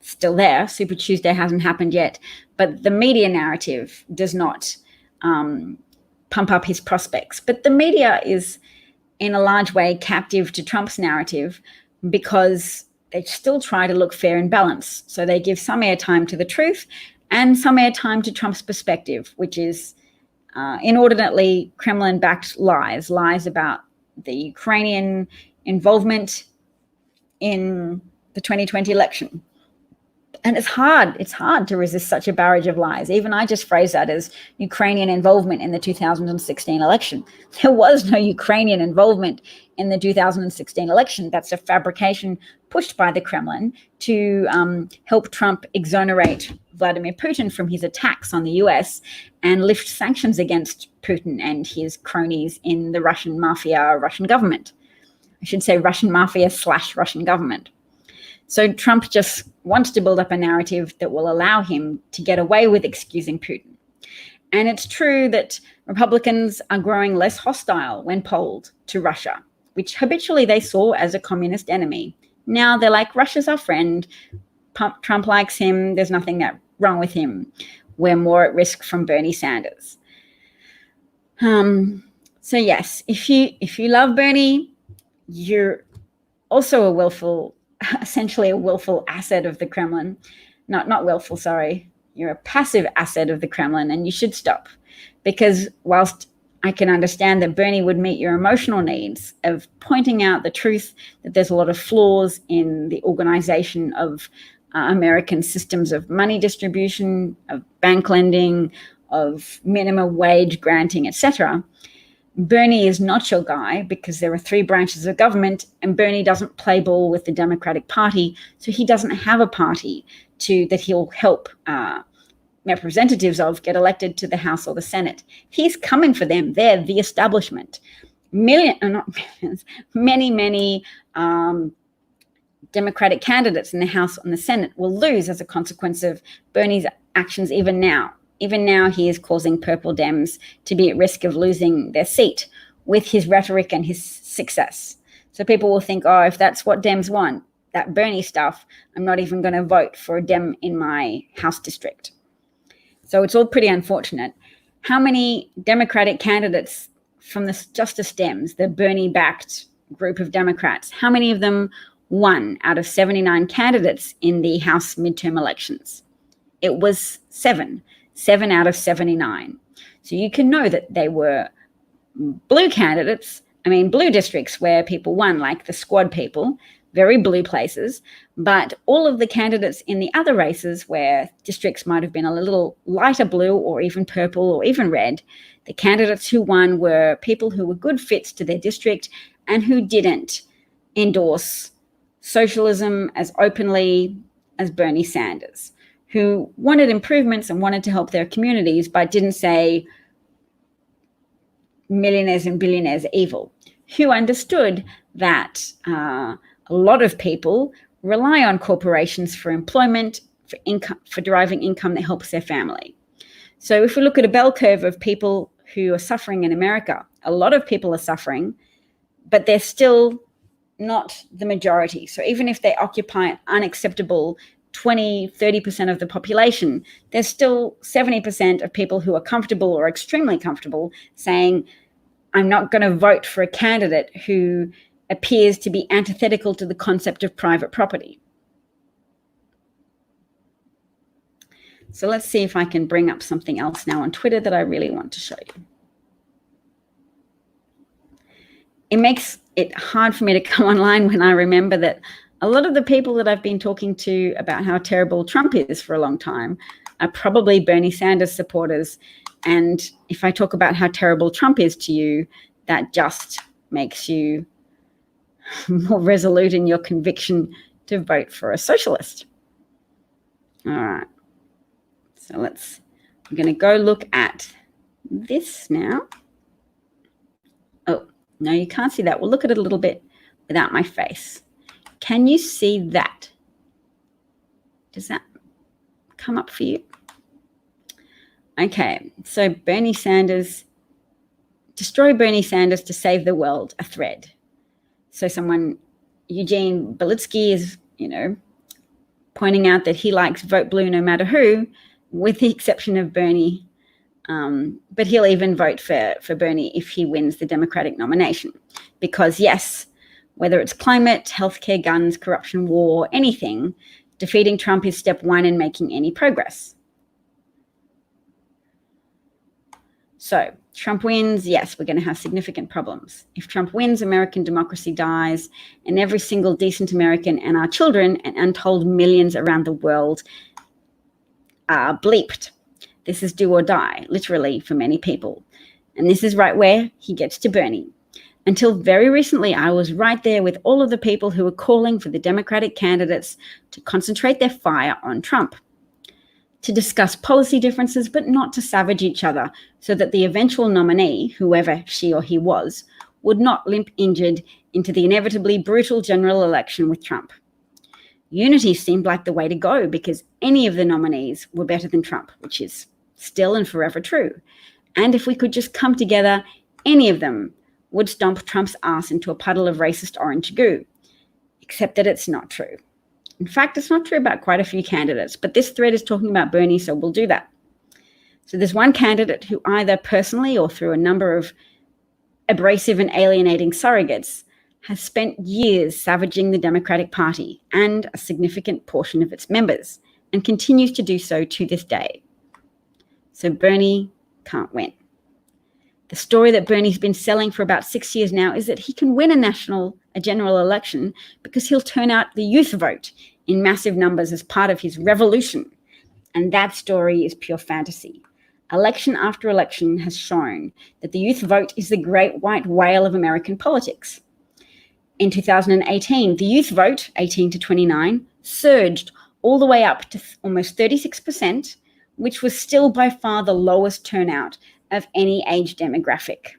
still there. Super Tuesday hasn't happened yet, but the media narrative does not pump up his prospects. But the media is in a large way captive to Trump's narrative, because they still try to look fair and balanced. So they give some airtime to the truth and some airtime to Trump's perspective, which is inordinately Kremlin-backed lies about the Ukrainian involvement in the 2020 election. And it's hard to resist such a barrage of lies. Even I just phrase that as Ukrainian involvement in the 2016 election. There was no Ukrainian involvement in the 2016 election. That's a fabrication pushed by the Kremlin to help Trump exonerate Vladimir Putin from his attacks on the US and lift sanctions against Putin and his cronies in the Russian mafia, Russian government. I should say Russian mafia / Russian government. So Trump just wants to build up a narrative that will allow him to get away with excusing Putin. And it's true that Republicans are growing less hostile when polled to Russia, which habitually they saw as a communist enemy. Now they're like, Russia's our friend. Trump likes him. There's nothing that wrong with him. We're more at risk from Bernie Sanders. So yes, if you love Bernie, you're also essentially a willful asset of the Kremlin. Not willful, sorry. You're a passive asset of the Kremlin, and you should stop. Because whilst I can understand that Bernie would meet your emotional needs of pointing out the truth that there's a lot of flaws in the organization of American systems of money distribution, of bank lending, of minimum wage granting, etc., Bernie is not your guy, because there are 3 branches of government, and Bernie doesn't play ball with the Democratic Party, so he doesn't have a party that he'll help representatives of get elected to the House or the Senate. He's coming for them. They're the establishment. Many Democratic candidates in the House and the Senate will lose as a consequence of Bernie's actions even now. Even now, he is causing purple Dems to be at risk of losing their seat with his rhetoric and his success. So people will think, oh, if that's what Dems want, that Bernie stuff, I'm not even going to vote for a Dem in my House district. So it's all pretty unfortunate. How many Democratic candidates from the Justice Dems, the Bernie-backed group of Democrats, how many of them won out of 79 candidates in the House midterm elections? It was 7 out of 79. So you can know that they were blue candidates, blue districts where people won, like the squad people, very blue places. But all of the candidates in the other races where districts might have been a little lighter blue or even purple or even red, the candidates who won were people who were good fits to their district and who didn't endorse socialism as openly as Bernie Sanders, who wanted improvements and wanted to help their communities, but didn't say millionaires and billionaires are evil, who understood that a lot of people rely on corporations for employment, for income, for deriving income that helps their family. So if we look at a bell curve of people who are suffering in America, a lot of people are suffering, but they're still not the majority. So even if they occupy an unacceptable 20-30% of the population, there's still 70% of people who are comfortable or extremely comfortable saying, I'm not going to vote for a candidate who appears to be antithetical to the concept of private property. So let's see if I can bring up something else now on Twitter that I really want to show you. It makes it hard for me to come online when I remember that a lot of the people that I've been talking to about how terrible Trump is for a long time are probably Bernie Sanders supporters. And if I talk about how terrible Trump is to you, that just makes you more resolute in your conviction to vote for a socialist. All right. So I'm going to go look at this now. Oh, no, you can't see that. We'll look at it a little bit without my face. Can you see that? Does that come up for you? Okay, so Bernie Sanders, destroy Bernie Sanders to save the world, a thread. So Eugene Belitsky is, pointing out that he likes vote blue no matter who, with the exception of Bernie. But he'll even vote for Bernie if he wins the Democratic nomination. Because yes, whether it's climate, healthcare, guns, corruption, war, anything, defeating Trump is step one in making any progress. So Trump wins, yes, we're going to have significant problems. If Trump wins, American democracy dies, and every single decent American and our children and untold millions around the world are bleeped. This is do or die, literally, for many people. And this is right where he gets to Bernie. Until very recently, I was right there with all of the people who were calling for the Democratic candidates to concentrate their fire on Trump, to discuss policy differences, but not to savage each other, so that the eventual nominee, whoever she or he was, would not limp injured into the inevitably brutal general election with Trump. Unity seemed like the way to go because any of the nominees were better than Trump, which is still and forever true. And if we could just come together, any of them would stomp Trump's ass into a puddle of racist orange goo. Except that it's not true. In fact, it's not true about quite a few candidates, but this thread is talking about Bernie, so we'll do that. So there's one candidate who either personally or through a number of abrasive and alienating surrogates has spent years savaging the Democratic Party and a significant portion of its members, and continues to do so to this day. So Bernie can't win. The story that Bernie's been selling for about 6 years now is that he can win a general election because he'll turn out the youth vote in massive numbers as part of his revolution. And that story is pure fantasy. Election after election has shown that the youth vote is the great white whale of American politics. In 2018, the youth vote, 18 to 29, surged all the way up to almost 36%, which was still by far the lowest turnout of any age demographic.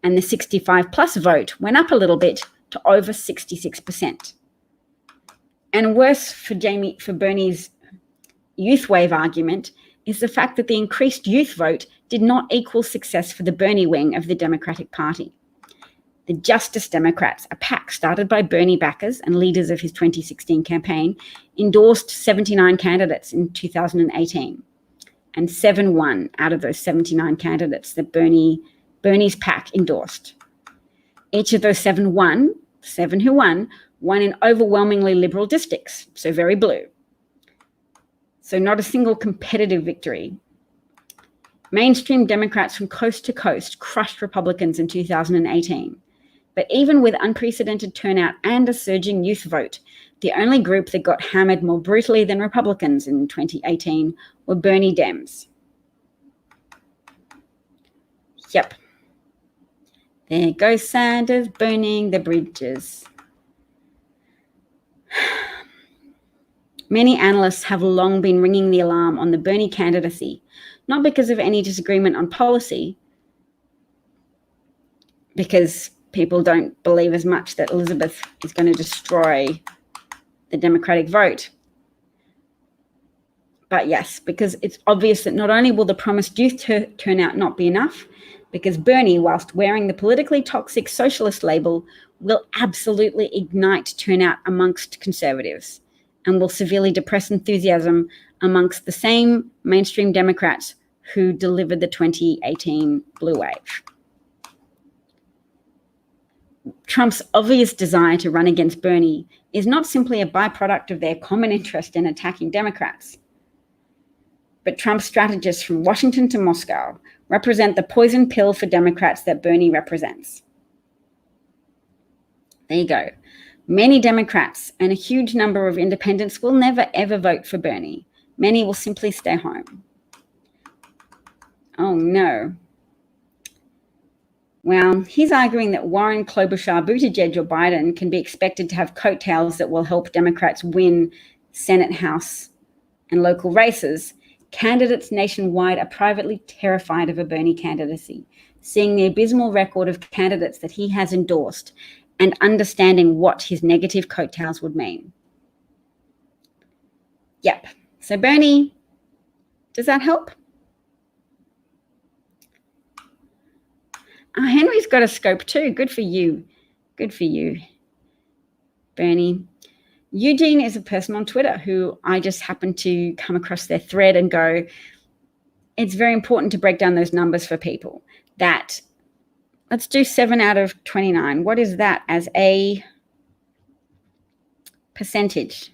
And the 65 plus vote went up a little bit to over 66%. And worse for Bernie's youth wave argument is the fact that the increased youth vote did not equal success for the Bernie wing of the Democratic Party. The Justice Democrats, a PAC started by Bernie backers and leaders of his 2016 campaign, endorsed 79 candidates in 2018. And 7 won out of those 79 candidates that Bernie's PAC endorsed. Each of those 7 who won in overwhelmingly liberal districts, so very blue. So not a single competitive victory. Mainstream Democrats from coast to coast crushed Republicans in 2018. But even with unprecedented turnout and a surging youth vote, the only group that got hammered more brutally than Republicans in 2018 were Bernie Dems. Yep. There goes Sanders burning the bridges. Many analysts have long been ringing the alarm on the Bernie candidacy, not because of any disagreement on policy, because people don't believe as much that Elizabeth is going to destroy the Democratic vote. But yes, because it's obvious that not only will the promised youth turnout not be enough, because Bernie, whilst wearing the politically toxic socialist label, will absolutely ignite turnout amongst conservatives and will severely depress enthusiasm amongst the same mainstream Democrats who delivered the 2018 blue wave. Trump's obvious desire to run against Bernie is not simply a byproduct of their common interest in attacking Democrats, but Trump's strategists from Washington to Moscow represent the poison pill for Democrats that Bernie represents. There you go. Many Democrats and a huge number of independents will never, ever vote for Bernie. Many will simply stay home. Oh, no. Well, he's arguing that Warren, Klobuchar, Buttigieg, or Biden can be expected to have coattails that will help Democrats win Senate, House, and local races. Candidates nationwide are privately terrified of a Bernie candidacy, seeing the abysmal record of candidates that he has endorsed and understanding what his negative coattails would mean. Yep. So Bernie, does that help? Henry's got a scope too. Good for you. Good for you, Bernie. Eugene is a person on Twitter who I just happened to come across their thread and go, it's very important to break down those numbers for people. That, let's do 7 out of 29. What is that as a percentage?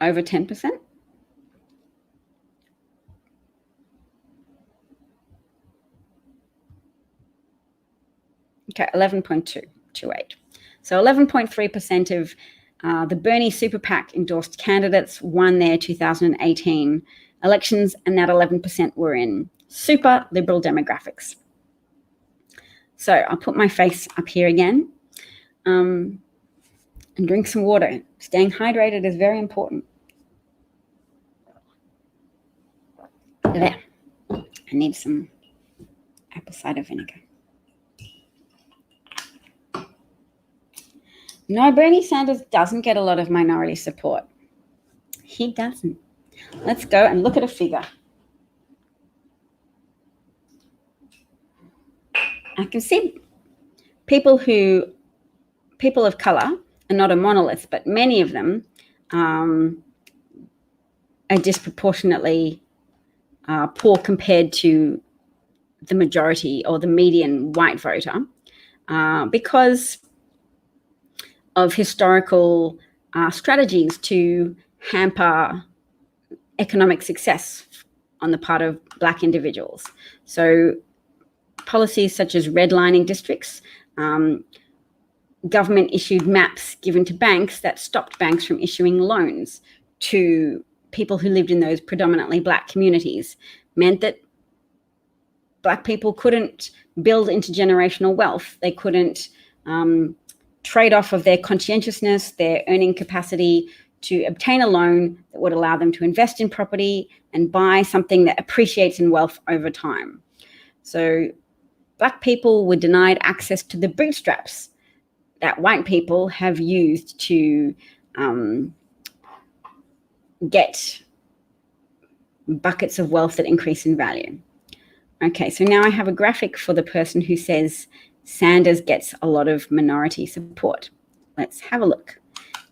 Over 10%? Okay, 11.228. So 11.3% of the Bernie Super PAC endorsed candidates won their 2018 elections, and that 11% were in super liberal demographics. So I'll put my face up here again and drink some water. Staying hydrated is very important. There. I need some apple cider vinegar. No, Bernie Sanders doesn't get a lot of minority support. He doesn't. Let's go and look at a figure. I can see people of color are not a monolith, but many of them are disproportionately poor compared to the majority or the median white voter because of historical strategies to hamper economic success on the part of Black individuals. So policies such as redlining districts, government issued maps given to banks that stopped banks from issuing loans to people who lived in those predominantly Black communities, meant that Black people couldn't build intergenerational wealth. They couldn't trade off of their conscientiousness, their earning capacity to obtain a loan that would allow them to invest in property and buy something that appreciates in wealth over time. So Black people were denied access to the bootstraps that white people have used to get buckets of wealth that increase in value. Okay, so now I have a graphic for the person who says Sanders gets a lot of minority support. Let's have a look.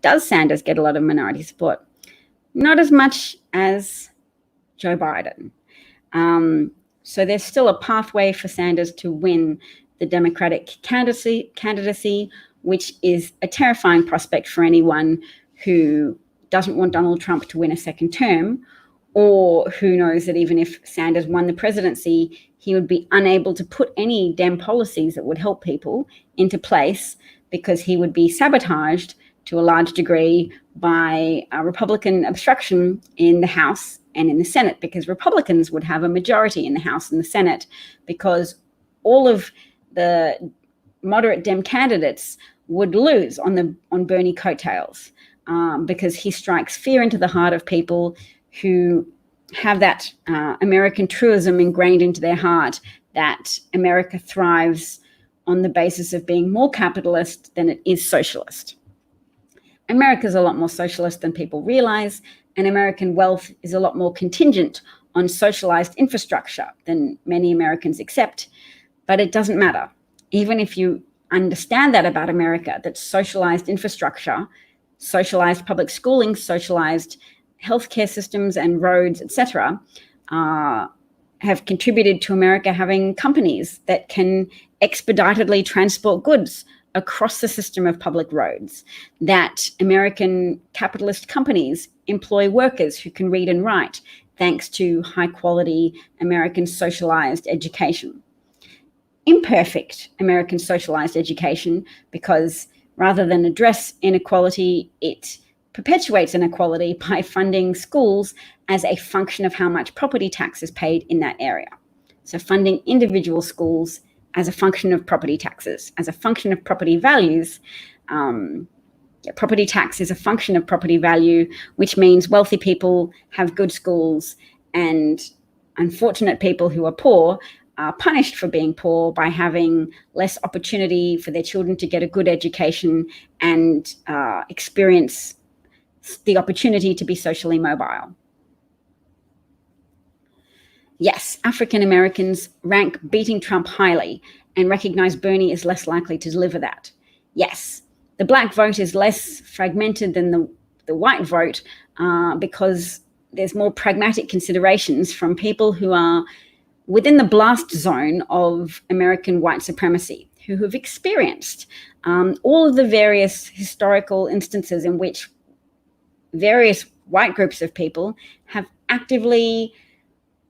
Does Sanders get a lot of minority support? Not as much as Joe Biden. So there's still a pathway for Sanders to win the Democratic candidacy, which is a terrifying prospect for anyone who doesn't want Donald Trump to win a second term, or who knows that even if Sanders won the presidency, he would be unable to put any Dem policies that would help people into place because he would be sabotaged to a large degree by Republican obstruction in the House and in the Senate, because Republicans would have a majority in the House and the Senate because all of the moderate Dem candidates would lose on Bernie coattails because he strikes fear into the heart of people who have that American truism ingrained into their heart that America thrives on the basis of being more capitalist than it is socialist. America's a lot more socialist than people realize, and American wealth is a lot more contingent on socialized infrastructure than many Americans accept, but it doesn't matter. Even if you understand that about America, that socialized infrastructure, socialized public schooling, socialized healthcare systems and roads, etc., have contributed to America having companies that can expeditedly transport goods across the system of public roads, that American capitalist companies employ workers who can read and write thanks to high-quality American socialized education. Imperfect American socialized education, because rather than address inequality, it perpetuates inequality by funding schools as a function of how much property tax is paid in that area. So funding individual schools as a function of property taxes, as a function of property values. Property tax is a function of property value, which means wealthy people have good schools and unfortunate people who are poor are punished for being poor by having less opportunity for their children to get a good education and experience the opportunity to be socially mobile. Yes, African Americans rank beating Trump highly and recognize Bernie is less likely to deliver that. Yes, the black vote is less fragmented than the white vote because there's more pragmatic considerations from people who are within the blast zone of American white supremacy, who have experienced all of the various historical instances in which various white groups of people have actively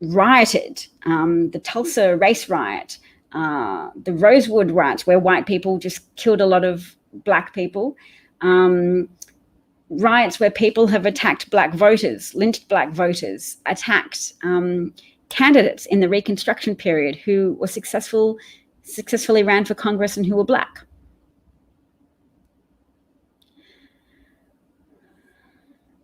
rioted. The Tulsa race riot, the Rosewood riots, where white people just killed a lot of black people, riots where people have attacked black voters, lynched black voters, attacked candidates in the Reconstruction period who were successfully ran for Congress and who were black.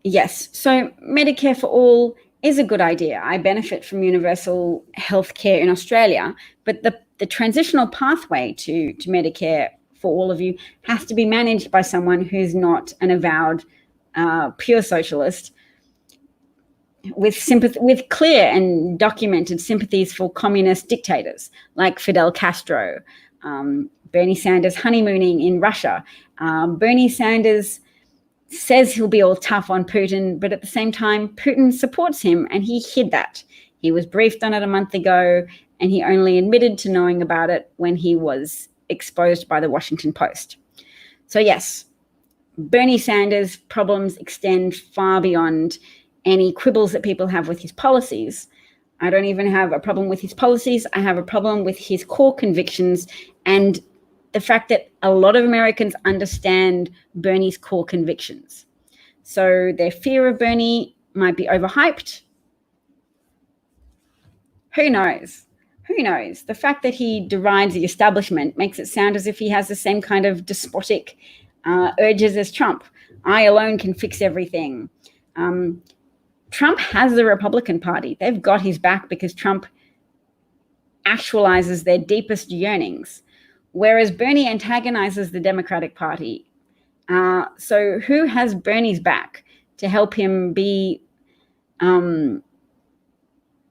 Yes, so Medicare for all is a good idea. I benefit from universal health care in Australia, but the transitional pathway to Medicare for all of you has to be managed by someone who's not an avowed pure socialist with clear and documented sympathies for communist dictators like Fidel Castro, Bernie Sanders honeymooning in Russia. Bernie Sanders says he'll be all tough on Putin, but at the same time, Putin supports him, and he hid that. He was briefed on it a month ago, and he only admitted to knowing about it when he was exposed by the Washington Post. So yes, Bernie Sanders' problems extend far beyond any quibbles that people have with his policies. I don't even have a problem with his policies. I have a problem with his core convictions and the fact that a lot of Americans understand Bernie's core convictions. So their fear of Bernie might be overhyped. Who knows? Who knows? The fact that he derides the establishment makes it sound as if he has the same kind of despotic urges as Trump. I alone can fix everything. Trump has the Republican Party. They've got his back because Trump actualizes their deepest yearnings, whereas Bernie antagonizes the Democratic Party. So who has Bernie's back to help him be the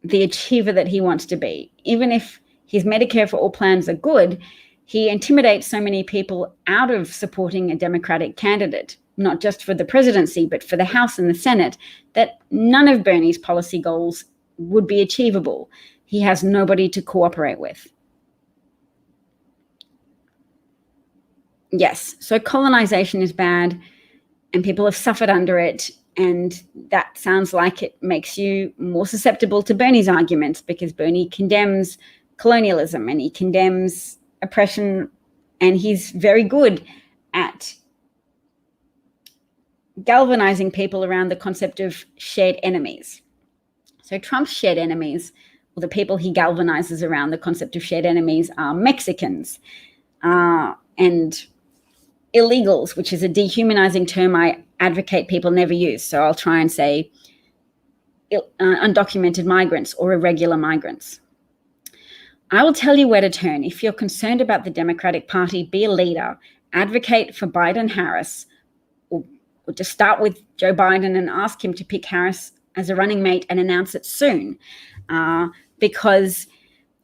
achiever that he wants to be? Even if his Medicare for all plans are good, he intimidates so many people out of supporting a Democratic candidate, not just for the presidency, but for the House and the Senate, that none of Bernie's policy goals would be achievable. He has nobody to cooperate with. Yes, so colonization is bad and people have suffered under it, and that sounds like it makes you more susceptible to Bernie's arguments because Bernie condemns colonialism and he condemns oppression, and he's very good at galvanizing people around the concept of shared enemies. So Trump's shared enemies, or the people he galvanizes around the concept of shared enemies, are Mexicans and illegals, which is a dehumanizing term I advocate people never use. So I'll try and say undocumented migrants or irregular migrants. I will tell you where to turn. If you're concerned about the Democratic Party, be a leader, advocate for Biden-Harris, or just start with Joe Biden and ask him to pick Harris as a running mate and announce it soon. Because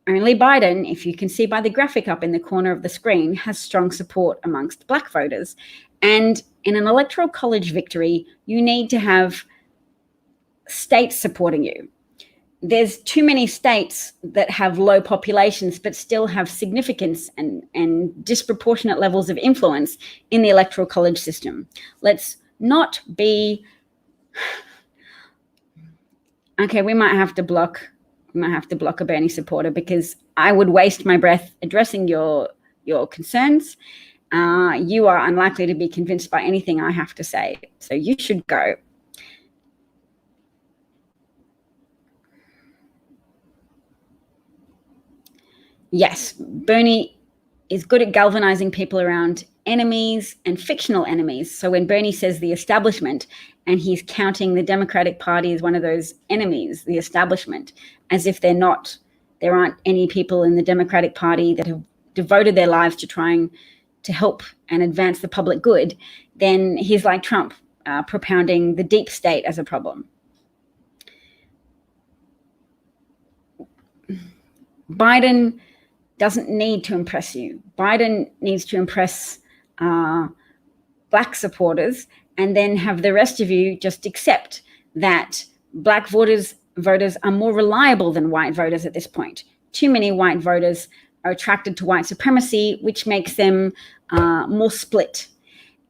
only Biden, if you can see by the graphic up in the corner of the screen, has strong support amongst black voters. And in an electoral college victory, you need to have states supporting you. there's too many states that have low populations but still have significance and disproportionate levels of influence in the electoral college system. Let's not be... Okay, we might have to block a Bernie supporter, because I would waste my breath addressing your concerns. You are unlikely to be convinced by anything I have to say, so you should go. Yes, Bernie is good at galvanizing people around enemies and fictional enemies. So when Bernie says the establishment, and he's counting the Democratic Party as one of those enemies, the establishment, as if there aren't any people in the Democratic Party that have devoted their lives to trying to help and advance the public good, then he's like Trump, propounding the deep state as a problem. Biden doesn't need to impress you. Biden needs to impress Black supporters, and then have the rest of you just accept that Black voters are more reliable than white voters at this point. Too many white voters are attracted to white supremacy, which makes them more split.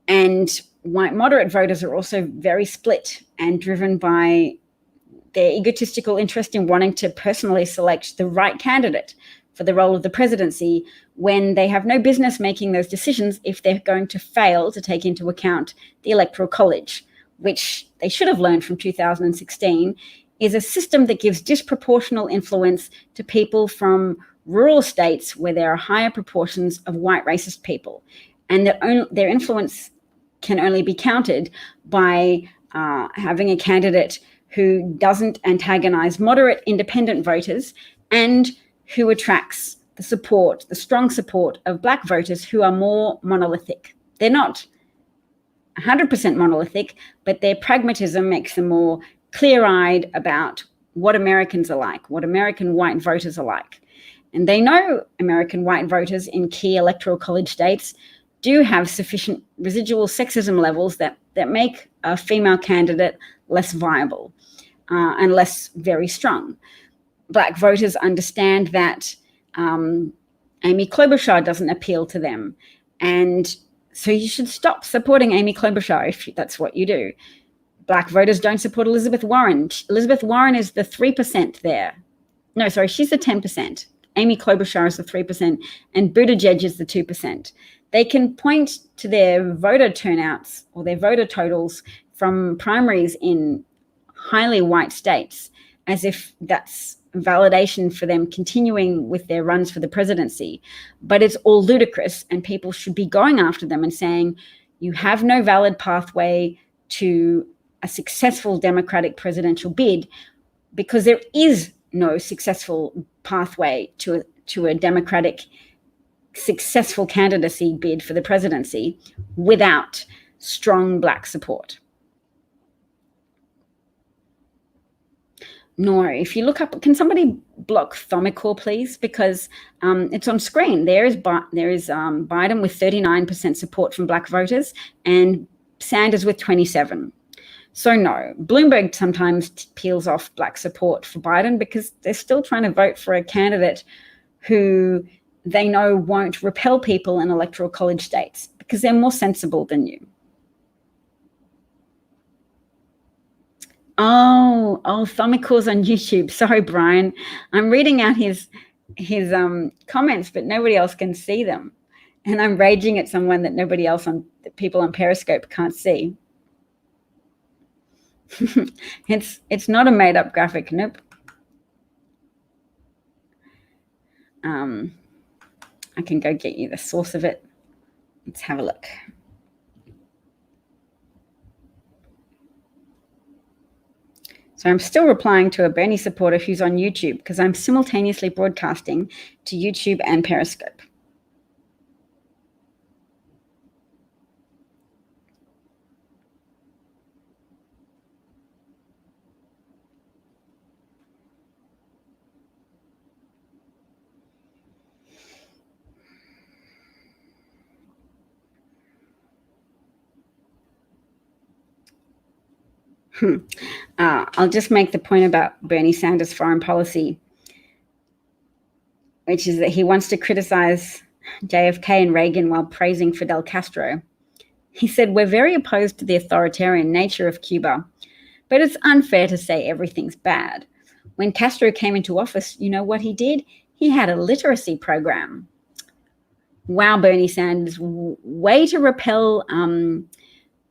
And white moderate voters are also very split and driven by their egotistical interest in wanting to personally select the right candidate for the role of the presidency, when they have no business making those decisions if they're going to fail to take into account the Electoral College, which they should have learned from 2016 is a system that gives disproportional influence to people from rural states where there are higher proportions of white racist people. And their influence can only be countered by having a candidate who doesn't antagonize moderate independent voters, and who attracts the strong support of Black voters who are more monolithic. They're not 100% monolithic, but their pragmatism makes them more clear-eyed about what Americans are like, what American white voters are like. And they know American white voters in key electoral college states do have sufficient residual sexism levels that make a female candidate less viable and less very strong. Black voters understand that Amy Klobuchar doesn't appeal to them. And so you should stop supporting Amy Klobuchar if that's what you do. Black voters don't support Elizabeth Warren. Elizabeth Warren is the 3% there. No, sorry, she's the 10%. Amy Klobuchar is the 3%, and Buttigieg is the 2%. They can point to their voter turnouts or their voter totals from primaries in highly white states as if that's validation for them continuing with their runs for the presidency. But it's all ludicrous, and people should be going after them and saying, you have no valid pathway to a successful Democratic presidential bid, because there is no successful pathway to a Democratic successful candidacy bid for the presidency without strong Black support. No, if you look up, can somebody block Thomicor, please? Because it's on screen. There is Biden with 39% support from Black voters and Sanders with 27%. So no, Bloomberg sometimes peels off Black support for Biden because they're still trying to vote for a candidate who they know won't repel people in electoral college states because they're more sensible than you. Oh, Thomicor's on YouTube. Sorry, Brian. I'm reading out his comments, but nobody else can see them. And I'm raging at someone that people on Periscope can't see. It's not a made-up graphic. Nope. I can go get you the source of it. Let's have a look. So I'm still replying to a Bernie supporter who's on YouTube because I'm simultaneously broadcasting to YouTube and Periscope. I'll just make the point about Bernie Sanders' foreign policy, which is that he wants to criticize JFK and Reagan while praising Fidel Castro. He said, "We're very opposed to the authoritarian nature of Cuba, but it's unfair to say everything's bad. When Castro came into office, you know what he did? He had a literacy program." Wow, Bernie Sanders, way to repel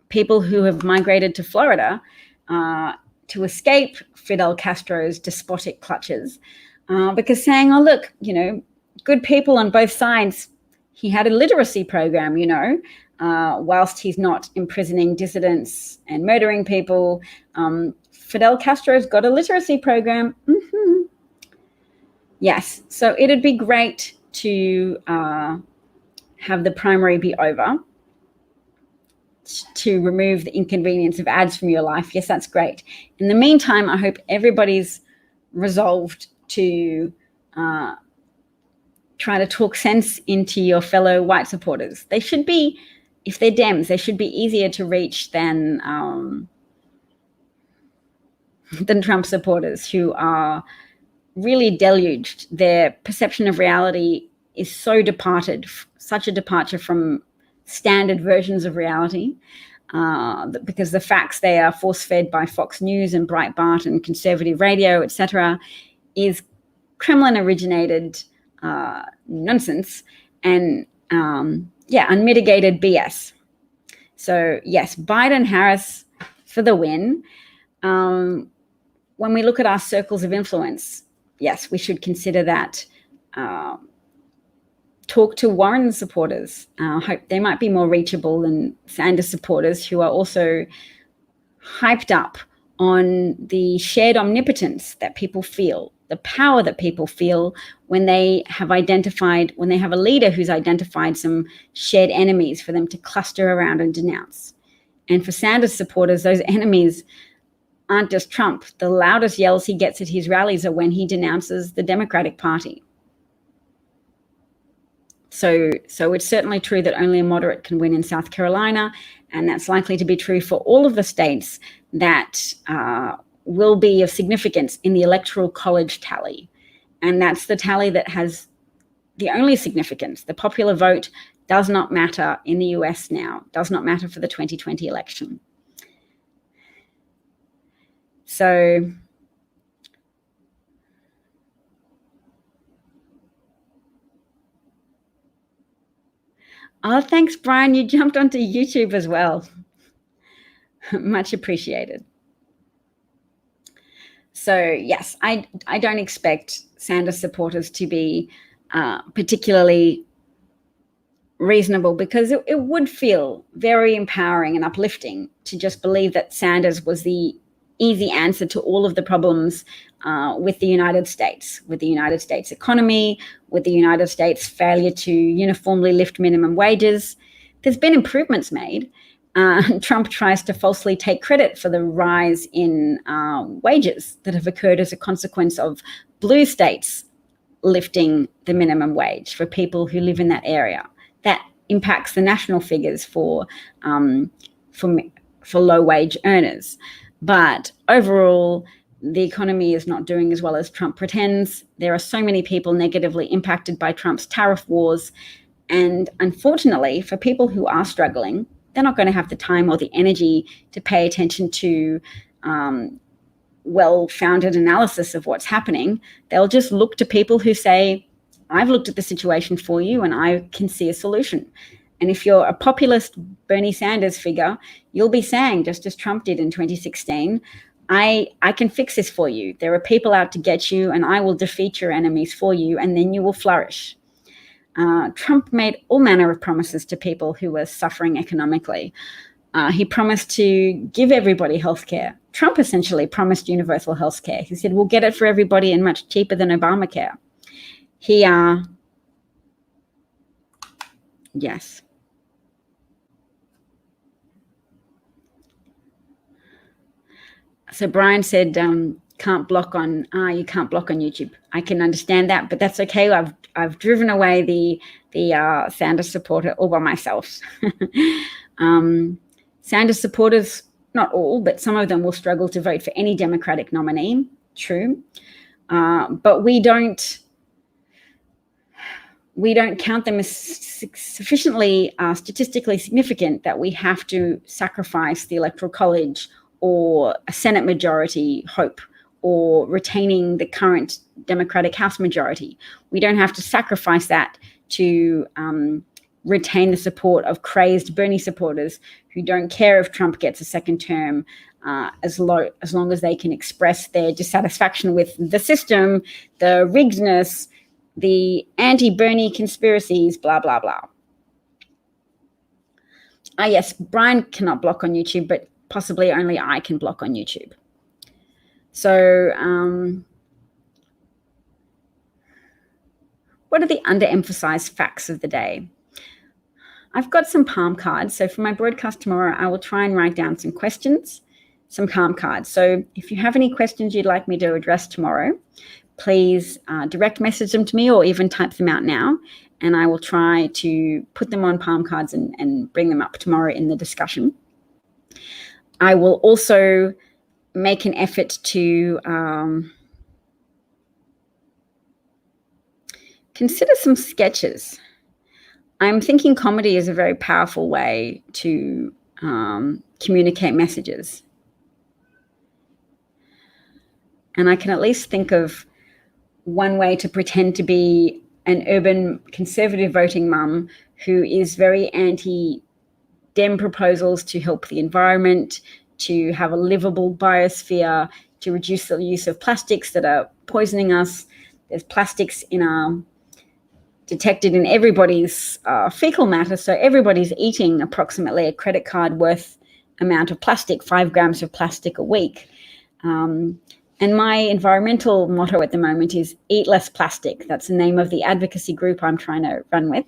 people who have migrated to Florida to escape Fidel Castro's despotic clutches, because saying, "Oh, look, good people on both sides. He had a literacy program, whilst he's not imprisoning dissidents and murdering people. Fidel Castro's got a literacy program." Mm-hmm. Yes, so it'd be great to have the primary be over, to remove the inconvenience of ads from your life. Yes, that's great. In the meantime, I hope everybody's resolved to try to talk sense into your fellow white supporters. They should be, if they're Dems, they should be easier to reach than Trump supporters, who are really deluged. Their perception of reality is so departed, such a departure from standard versions of reality, because the facts they are force-fed by Fox News and Breitbart and conservative radio, etc., is Kremlin-originated nonsense and, unmitigated BS. So, yes, Biden-Harris for the win. When we look at our circles of influence, yes, we should consider that. Talk to Warren supporters. Hope they might be more reachable than Sanders supporters, who are also hyped up on the shared omnipotence that people feel, the power that people feel when they have a leader who's identified some shared enemies for them to cluster around and denounce. And for Sanders supporters, those enemies aren't just Trump. The loudest yells he gets at his rallies are when he denounces the Democratic Party. So it's certainly true that only a moderate can win in South Carolina, and that's likely to be true for all of the states that will be of significance in the Electoral College tally. And that's the tally that has the only significance. The popular vote does not matter in the US now, does not matter for the 2020 election. So oh, thanks, Brian. You jumped onto YouTube as well. Much appreciated. So, yes, I don't expect Sanders supporters to be particularly reasonable, because it would feel very empowering and uplifting to just believe that Sanders was the easy answer to all of the problems with the United States economy, with the United States failure to uniformly lift minimum wages. There's been improvements made. Trump tries to falsely take credit for the rise in wages that have occurred as a consequence of blue states lifting the minimum wage for people who live in that area. That impacts the national figures for low wage earners. But overall, the economy is not doing as well as Trump pretends. There are so many people negatively impacted by Trump's tariff wars. And unfortunately, for people who are struggling, they're not going to have the time or the energy to pay attention to well-founded analysis of what's happening. They'll just look to people who say, "I've looked at the situation for you and I can see a solution." And if you're a populist Bernie Sanders figure, you'll be saying, just as Trump did in 2016, I can fix this for you. There are people out to get you, and I will defeat your enemies for you, and then you will flourish. Trump made all manner of promises to people who were suffering economically. He promised to give everybody health care. Trump essentially promised universal health care. He said, we'll get it for everybody and much cheaper than Obamacare. Yes. So Brian said, you can't block on YouTube. I can understand that, but that's okay. I've driven away the Sanders supporter all by myself. Sanders supporters not all, but some of them will struggle to vote for any Democratic nominee. True. But we don't count them as sufficiently statistically significant that we have to sacrifice the Electoral College or a Senate majority hope or retaining the current Democratic House majority. We don't have to sacrifice that to retain the support of crazed Bernie supporters who don't care if Trump gets a second term, as long as they can express their dissatisfaction with the system, the riggedness, the anti-Bernie conspiracies, blah, blah, blah. Yes, Brian cannot block on YouTube, but possibly only I can block on YouTube. So what are the underemphasized facts of the day? I've got some palm cards. So for my broadcast tomorrow, I will try and write down some questions, some palm cards. So if you have any questions you'd like me to address tomorrow, please direct message them to me or even type them out now, and I will try to put them on palm cards and bring them up tomorrow in the discussion. I will also make an effort to consider some sketches. I'm thinking comedy is a very powerful way to communicate messages. And I can at least think of one way to pretend to be an urban conservative voting mum who is very anti-Dem proposals to help the environment, to have a livable biosphere, to reduce the use of plastics that are poisoning us. There's plastics detected in everybody's fecal matter, so everybody's eating approximately a credit card worth amount of plastic, 5 grams of plastic a week. And my environmental motto at the moment is eat less plastic. That's the name of the advocacy group I'm trying to run with.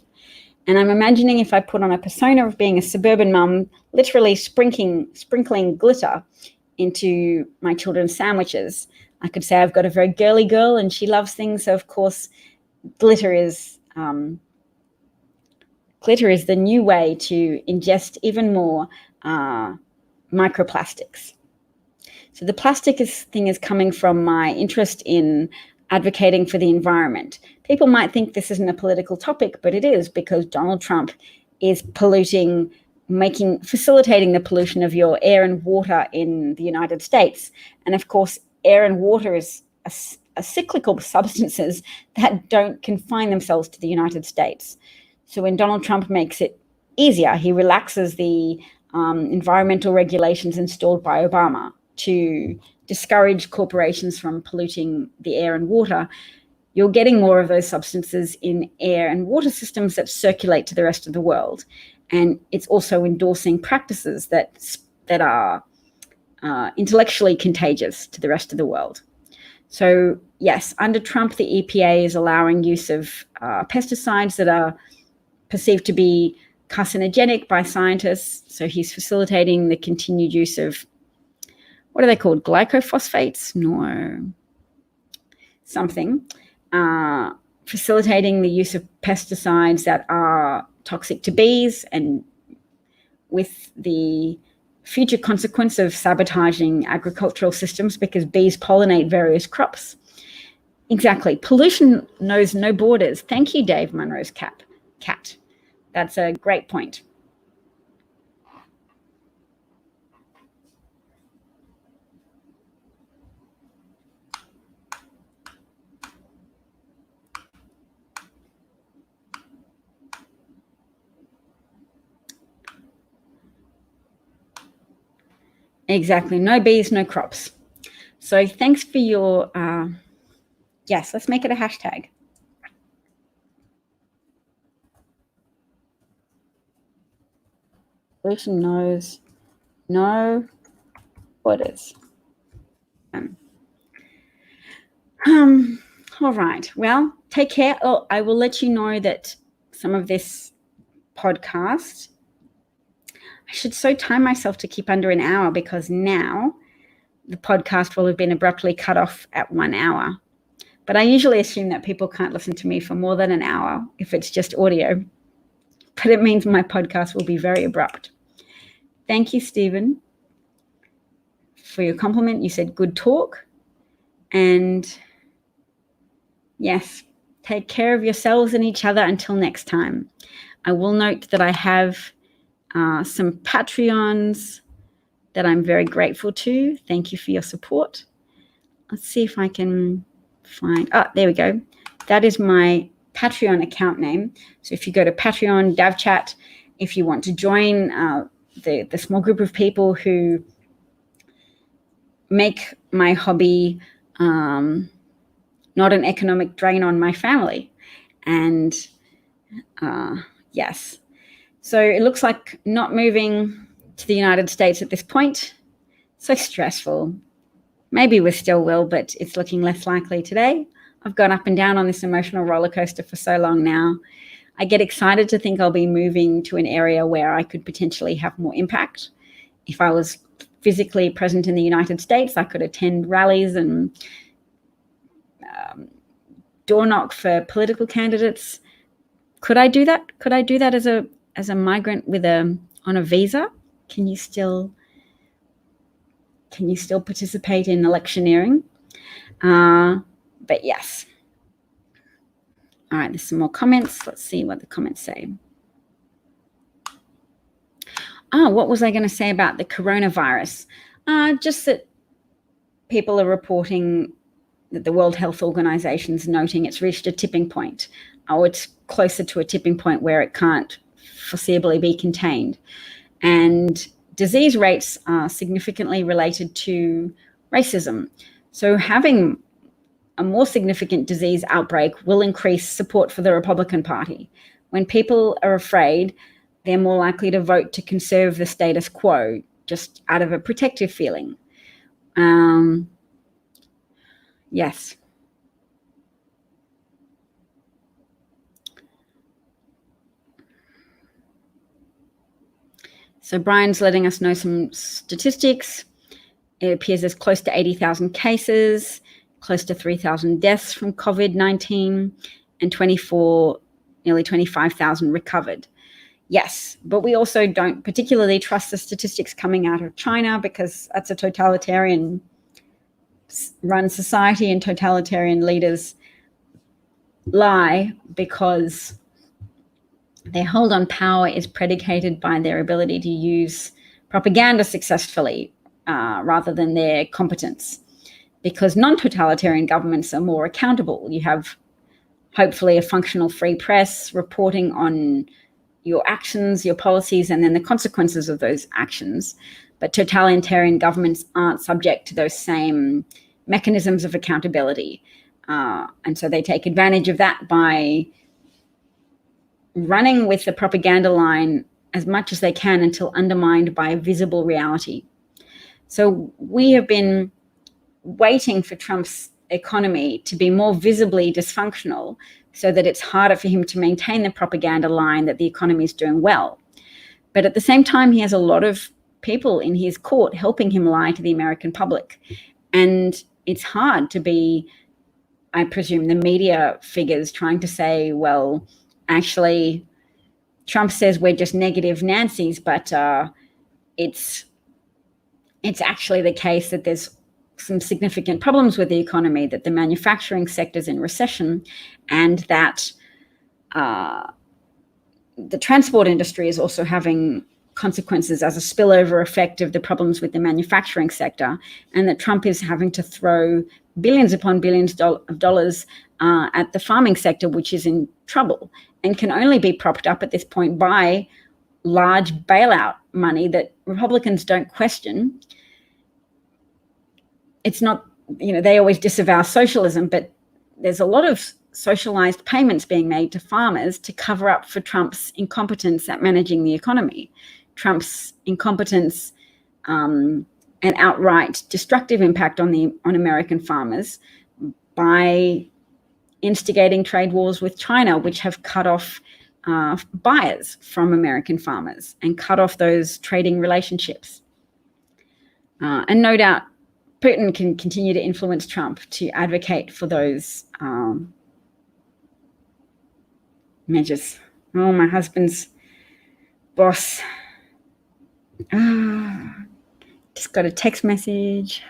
And I'm imagining if I put on a persona of being a suburban mum, literally sprinkling glitter into my children's sandwiches, I could say I've got a very girly girl and she loves things. So of course, glitter is the new way to ingest even more microplastics. So the plastic thing is coming from my interest in advocating for the environment. People might think this isn't a political topic, but it is, because Donald Trump is facilitating the pollution of your air and water in the United States. And of course, air and water is a cyclical substances that don't confine themselves to the United States. So when Donald Trump makes it easier, he relaxes the environmental regulations installed by Obama to discourage corporations from polluting the air and water, you're getting more of those substances in air and water systems that circulate to the rest of the world. And it's also endorsing practices that are intellectually contagious to the rest of the world. So yes, under Trump, the EPA is allowing use of pesticides that are perceived to be carcinogenic by scientists. So he's facilitating the continued use of, what are they called? Glycophosphates? No. Something. Facilitating the use of pesticides that are toxic to bees, and with the future consequence of sabotaging agricultural systems because bees pollinate various crops. Exactly. Pollution knows no borders. Thank you, Dave Munro's cat. That's a great point. Exactly. No bees, no crops. So thanks for your, yes, let's make it a hashtag. Pollution knows no borders. All right. Well, take care. Oh, I will let you know that some of this podcast, I should so time myself to keep under an hour, because now the podcast will have been abruptly cut off at 1 hour. But I usually assume that people can't listen to me for more than an hour if it's just audio. But it means my podcast will be very abrupt. Thank you, Stephen. for your compliment. You said good talk. And yes, take care of yourselves and each other until next time. I will note that I have some Patreons that I'm very grateful to. Thank you for your support. Let's see if I can find, there we go. That is my Patreon account name. So if you go to Patreon, DavChat, if you want to join the small group of people who make my hobby not an economic drain on my family. And yes, so it looks like not moving to the United States at this point. So stressful. Maybe we still will, but it's looking less likely today. I've gone up and down on this emotional roller coaster for so long now. I get excited to think I'll be moving to an area where I could potentially have more impact. If I was physically present in the United States, I could attend rallies and door knock for political candidates. Could I do that? Could I do that as a migrant on a visa? Can you still participate in electioneering? But yes. All right, there's some more comments. Let's see what the comments say. What was I going to say about the coronavirus? Just that people are reporting that the World Health Organization is noting it's reached a tipping point, or it's closer to a tipping point where it can't foreseeably be contained. And disease rates are significantly related to racism. So having a more significant disease outbreak will increase support for the Republican Party. When people are afraid, they're more likely to vote to conserve the status quo, just out of a protective feeling. Yes. So Brian's letting us know some statistics. It appears there's close to 80,000 cases, close to 3,000 deaths from COVID-19, and nearly 25,000 recovered. Yes, but we also don't particularly trust the statistics coming out of China, because that's a totalitarian run society, and totalitarian leaders lie because their hold on power is predicated by their ability to use propaganda successfully rather than their competence. Because non-totalitarian governments are more accountable. You have hopefully a functional free press reporting on your actions, your policies, and then the consequences of those actions. But totalitarian governments aren't subject to those same mechanisms of accountability. And so they take advantage of that by running with the propaganda line as much as they can until undermined by visible reality. So we have been waiting for Trump's economy to be more visibly dysfunctional so that it's harder for him to maintain the propaganda line that the economy is doing well. But at the same time, he has a lot of people in his court helping him lie to the American public. And it's hard to be, I presume, the media figures trying to say, well, actually, Trump says we're just negative Nancy's, but it's actually the case that there's some significant problems with the economy, that the manufacturing sector's in recession, and that the transport industry is also having consequences as a spillover effect of the problems with the manufacturing sector, and that Trump is having to throw billions upon billions of dollars at the farming sector, which is in trouble and can only be propped up at this point by large bailout money that Republicans don't question. It's not, they always disavow socialism, but there's a lot of socialized payments being made to farmers to cover up for Trump's incompetence at managing the economy, Trump's incompetence and outright destructive impact on American farmers by instigating trade wars with China, which have cut off buyers from American farmers and cut off those trading relationships. And no doubt Putin can continue to influence Trump to advocate for those measures. Oh, my husband's boss Just got a text message.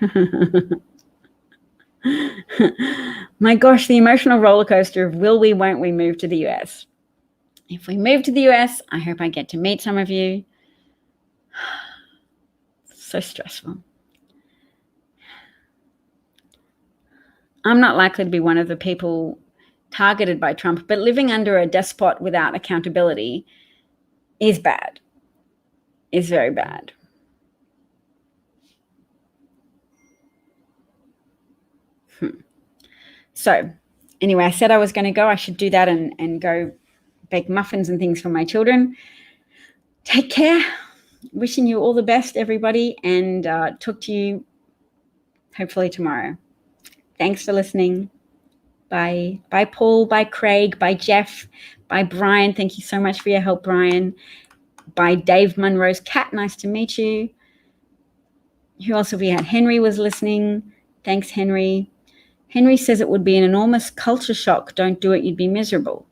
My gosh, the emotional roller coaster of will we, won't we move to the US? If we move to the US, I hope I get to meet some of you. So stressful. I'm not likely to be one of the people targeted by Trump, but living under a despot without accountability is bad, is very bad. So anyway, I said I was going to go. I should do that and go bake muffins and things for my children. Take care. Wishing you all the best, everybody, and talk to you hopefully tomorrow. Thanks for listening. Bye. Bye, Paul. Bye, Craig. Bye, Jeff. Bye, Brian. Thank you so much for your help, Brian. Bye, Dave Munro's cat. Nice to meet you. Who else have we had? Henry was listening. Thanks, Henry. Henry says it would be an enormous culture shock. Don't do it. You'd be miserable.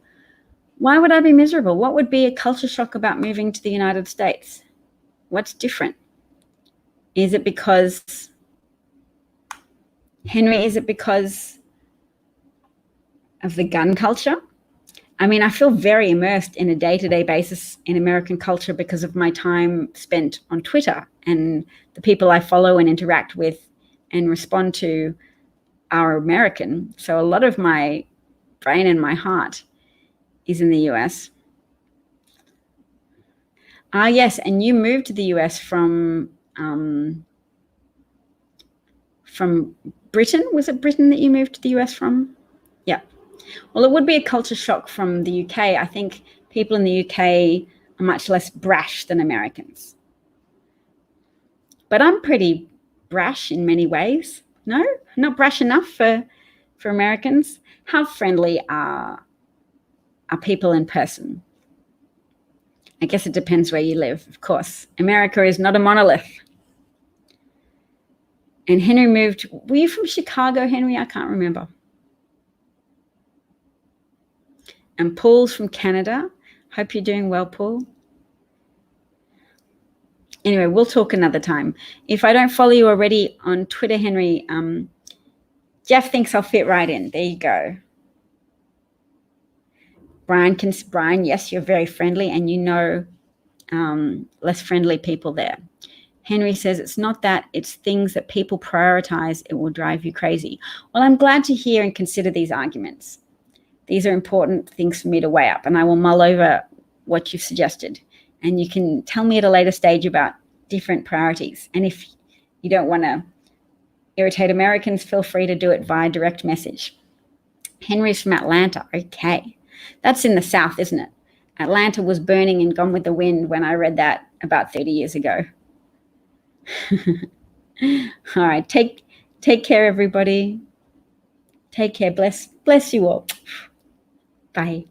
Why would I be miserable? What would be a culture shock about moving to the United States? What's different? Is it because, Henry, is it because of the gun culture? I mean, I feel very immersed in a day-to-day basis in American culture because of my time spent on Twitter, and the people I follow and interact with and respond to are American. So a lot of my brain and my heart is in the US. Yes, and you moved to the US from Britain. Was it Britain that you moved to the US from? Yeah. Well, it would be a culture shock from the UK. I think people in the UK are much less brash than Americans. But I'm pretty brash in many ways. No, not brash enough for Americans. How friendly are people in person? I guess it depends where you live, of course. America is not a monolith. And Henry moved. Were you from Chicago, Henry? I can't remember. And Paul's from Canada. Hope you're doing well, Paul. Anyway, we'll talk another time. If I don't follow you already on Twitter, Henry, Jeff thinks I'll fit right in. There you go. Brian, yes, you're very friendly, and you know less friendly people there. Henry says it's not that, it's things that people prioritize. It will drive you crazy. Well, I'm glad to hear and consider these arguments. These are important things for me to weigh up, and I will mull over what you've suggested. And you can tell me at a later stage about different priorities. And if you don't want to irritate Americans, feel free to do it via direct message. Henry's from Atlanta. Okay. That's in the South, isn't it? Atlanta was burning and Gone with the Wind when I read that about 30 years ago. All right. Take care, everybody. Take care. Bless you all. Bye.